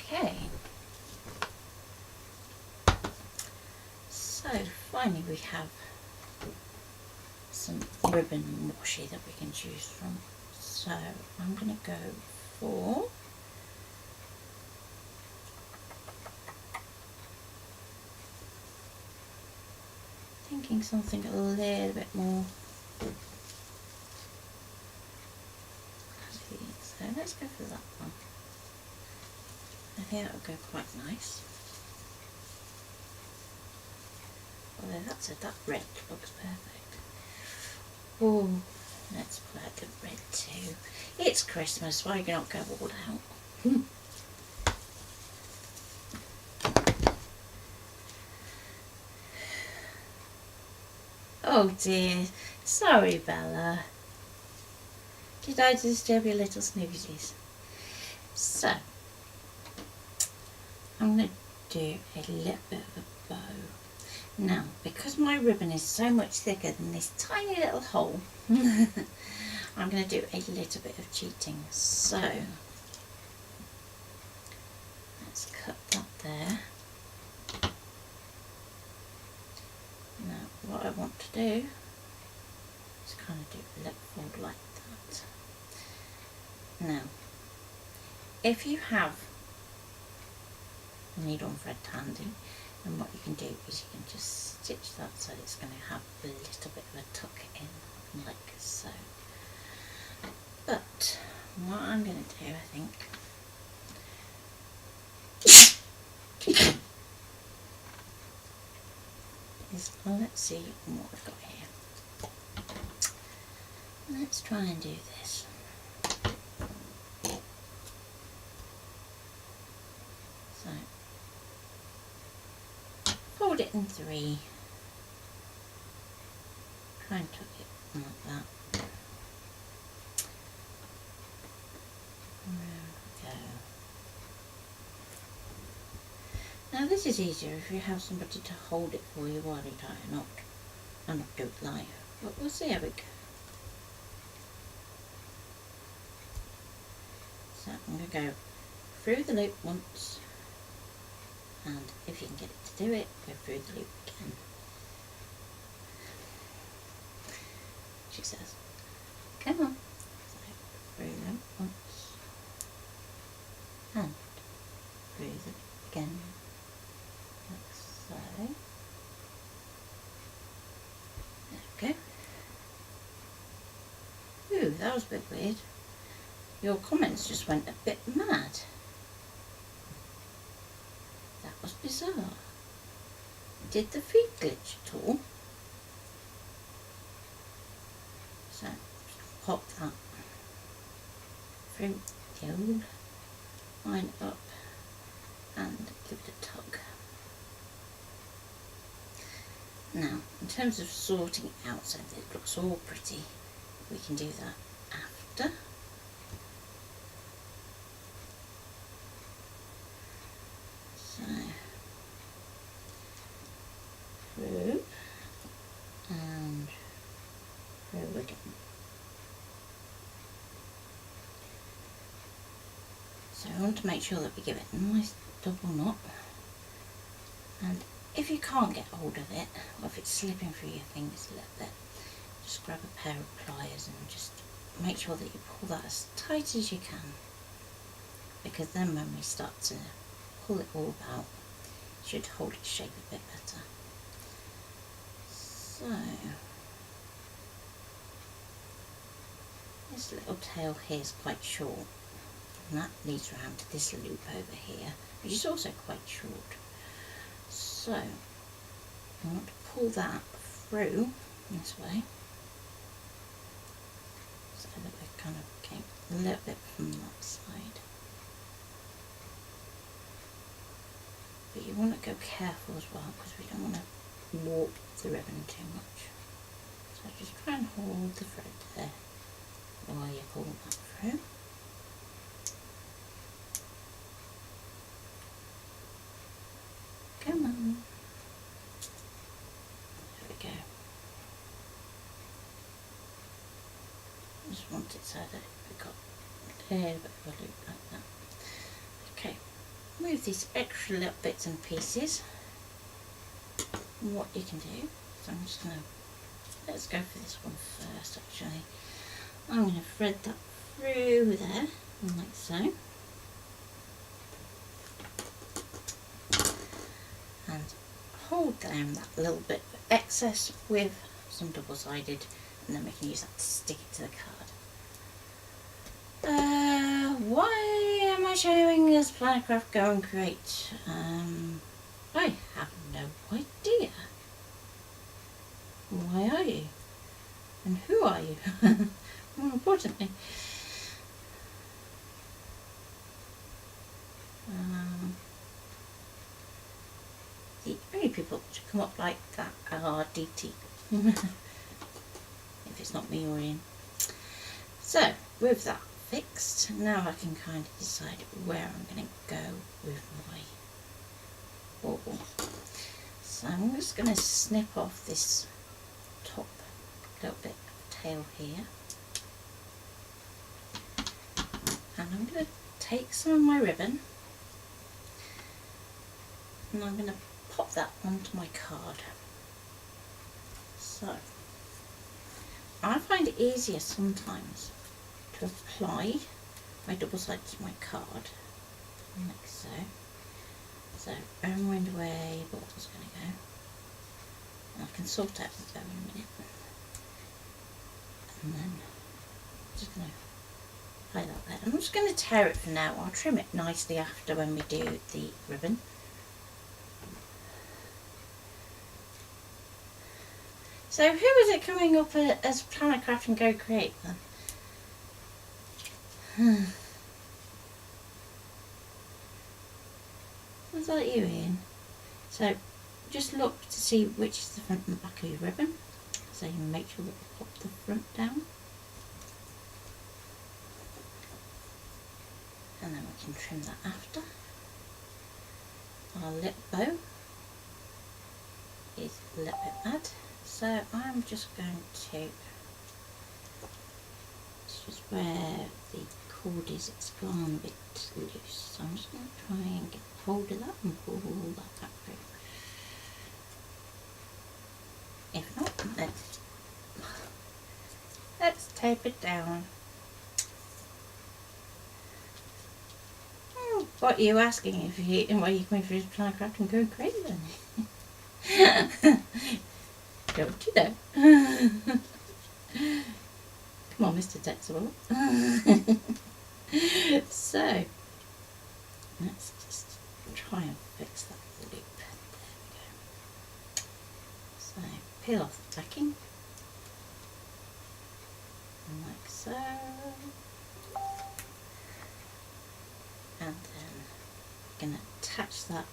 Okay. So finally we have some ribbon washi that we can choose from. So I'm going to go for thinking something a little bit more. So let's go for that one. I think that would go quite nice. Although that red looks perfect. Oh, let's put out the red too. It's Christmas, why not go all out? Oh dear, sorry Bella. Did I disturb your little snoozies? So, I'm going to do a little bit of a bow. Now, because my ribbon is so much thicker than this tiny little hole, I'm going to do a little bit of cheating. So, let's cut that there. Now, what I want to do is kind of do a little fold like that. Now, if you have a needle and thread handy, And what you can do is you can just stitch that so it's going to have a little bit of a tuck in, like so. But what I'm going to do, I think, is, let's see what we've got here. Let's try and do this. So, fold it in 3, try and tuck it like that. There we go. Now this is easier if you have somebody to hold it for you while you tie a knot. I'll not do it live, but we'll see how we go. So I'm going to go through the loop once, and if you can get it to do it, go through the loop again. She says, come on. So through the loop once, and through the loop again, like so. There we go. Ooh, that was a bit weird. Your comments just went a bit mad. That was bizarre. Did the feed glitch at all? So, pop that through the old line up and give it a tug. Now, in terms of sorting it out so that it looks all pretty, we can do that after. So, through and through again. So I want to make sure that we give it a nice double knot, and if you can't get hold of it, or if it's slipping through your fingers a little bit, just grab a pair of pliers and just make sure that you pull that as tight as you can, because then when we start to pull it all out, it should hold its shape a bit better. So, this little tail here is quite short, and that leads around to this loop over here, which is also quite short. So, I want to pull that through this way, so that we're kind of getting a little bit from that side. But you want to go careful as well, because we don't want to warp the ribbon too much. So just try and hold the thread there while you pull that through. Come on. There we go. Just want it so that we've got a little bit of a loop like that. Okay, move these extra little bits and pieces. And what you can do, so I'm just going to, let's go for this one first actually. I'm going to thread that through there, like so. And hold down that little bit of excess with some double-sided, and then we can use that to stick it to the card. Why am I showing this Planetcraft Go and Create? I have no idea. Why are you? And who are you? More importantly. The only people to come up like that are DT. If it's not me or Ian. So, with that fixed, now I can kind of decide where I'm going to go with my bauble. So I'm just going to snip off this top little bit of tail here. And I'm going to take some of my ribbon and I'm going to pop that onto my card. So, I find it easier sometimes to apply my double sided to my card, like so, So round away, bottle's going to go. And I can sort out the bow in a minute. And then I'm just going to play that there. I'm just going to tear it for now. I'll trim it nicely after when we do the ribbon. So who is it coming up as Planner Craft and Go Create then? Was that you, Ian? So just look to see which is the front and the back of your ribbon. So you make sure that you pop the front down. And then we can trim that after. Our lip bow is a little bit bad. So I'm just going to, it's just where the cord is, it's gone a bit loose. So I'm just going to try and get hold of that and pull that back through. If not, let's tape it down. What are you asking if you why you come for his Planner Craft and Go Create then? Don't you know? Come on, Mr. Texable. So let's just try and fix that loop. There we go. So peel off the backing, like so, and then I'm going to attach that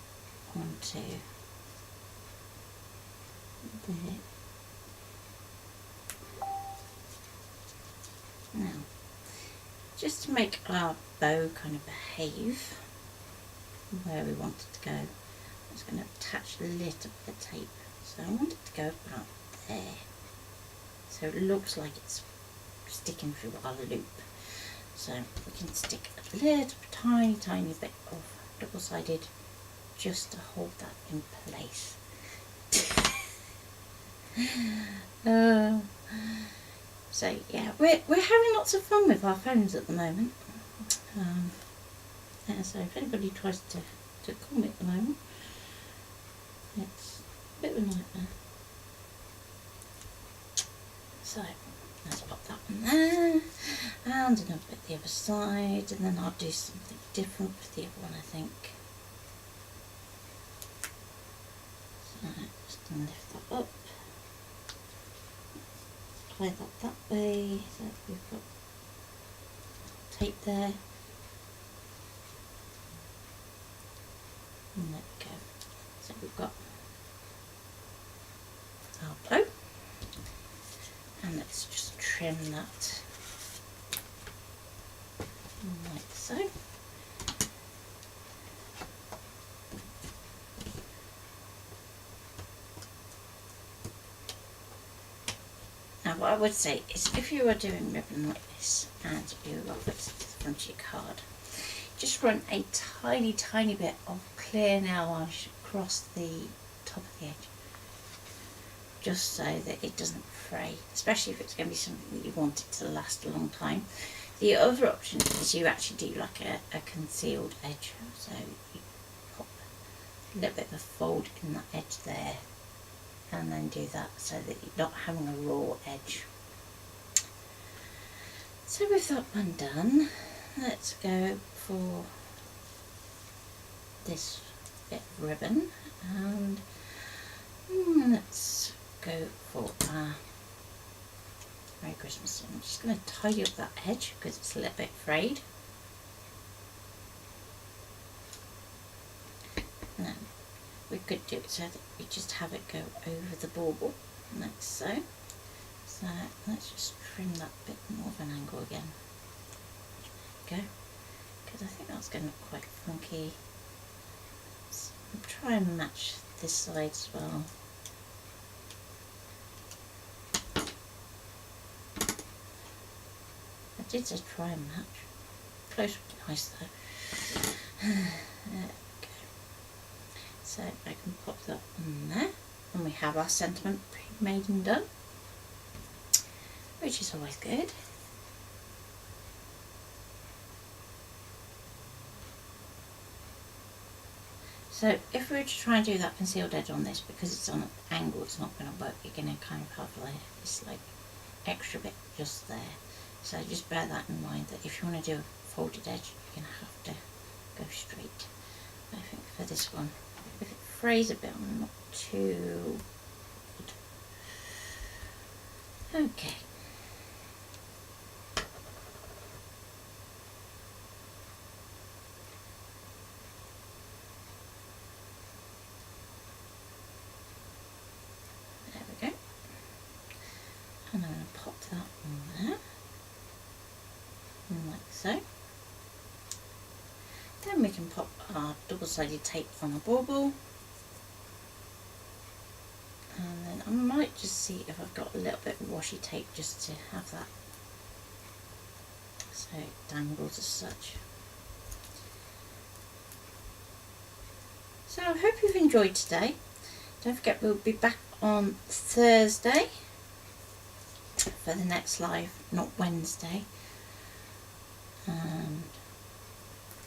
onto there. Now, just to make our bow kind of behave where we want it to go, I'm just going to attach a little bit of tape. So I want it to go about there. So it looks like it's sticking through our loop. So we can stick a little tiny bit of double-sided just to hold that in place. So yeah, we're having lots of fun with our phones at the moment. So if anybody tries to call me at the moment, it's a bit of a nightmare. So let's pop that one there, and another bit the other side, and then I'll do something different with the other one, I think. So just going to lift that up. Apply that way, so we've got tape there, and there we go. So we've got our bow, and let's just trim that like so. Now what I would say is if you are doing ribbon like this and you are fixing it to the front of your card, just run a tiny bit of clear nail varnish across the top of the edge, just so that it doesn't fray, especially if it's going to be something that you want it to last a long time. The other option is you actually do like a concealed edge, so you pop a little bit of a fold in that edge there, and then do that so that you're not having a raw edge. So with that one done, let's go for this bit of ribbon, and let's go for our Merry Christmas. I'm just going to tidy up that edge because it's a little bit frayed. Now we could do it so that we just have it go over the bauble, like so. So let's just trim that bit more of an angle again. There we go, because I think that's going to look quite funky. So I'll try and match this side as well. I did say try and match. Close would be nice though. So I can pop that on there, and we have our sentiment pre-made and done, which is always good. So if we were to try and do that concealed edge on this, because it's on an angle, it's not going to work. You're going to kind of have like this like extra bit just there. So just bear that in mind, that if you want to do a folded edge, you're going to have to go straight. I think for this one, if it frays a bit, I'm not too good. Okay. There we go. And I'm going to pop that on there, like so. Then we can pop our double-sided tape on a bauble. And then I might just see if I've got a little bit of washi tape just to have that so it dangles as such. So I hope you've enjoyed today. Don't forget, we'll be back on Thursday for the next live, not Wednesday. And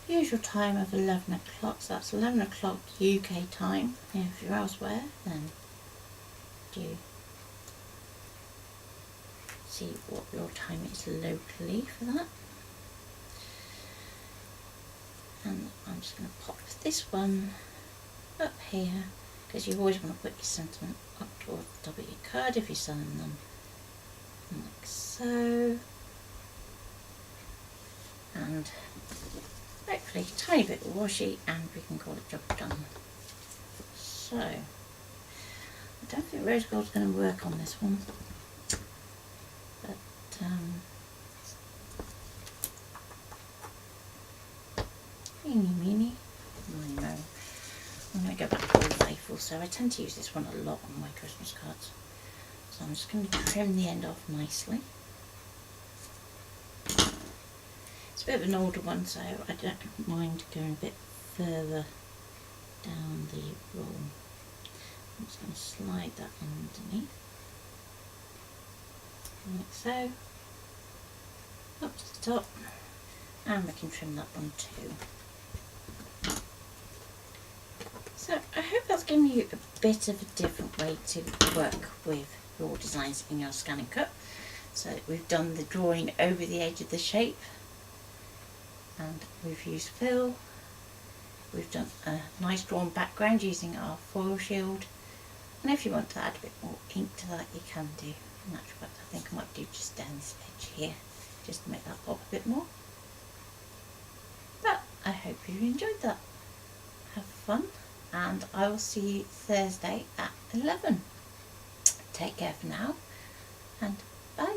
usual time of 11 o'clock, so that's 11 o'clock UK time. If you're elsewhere, then do see what your time is locally for that. And I'm just going to pop this one up here, because you always want to put your sentiment up towards the top of your card if you're selling them, like so. And hopefully a tiny bit of washi, and we can call it job done. So I don't think rose gold's going to work on this one, but eeny meeny, I know. I'm going to go back to Old Faithful, so I tend to use this one a lot on my Christmas cards. So I'm just going to trim the end off nicely. It's a bit of an older one, so I don't mind going a bit further down the roll. I'm just going to slide that underneath, like so, up to the top, and we can trim that one too. So I hope that's given you a bit of a different way to work with your designs in your ScanNCut. So we've done the drawing over the edge of the shape, and we've used fill. We've done a nice drawn background using our foil shield, and if you want to add a bit more ink to that, you can do. In actual fact, I think I might do just down this edge here, just to make that pop a bit more. But I hope you enjoyed that. Have fun, and I will see you Thursday at 11. Take care for now, and bye.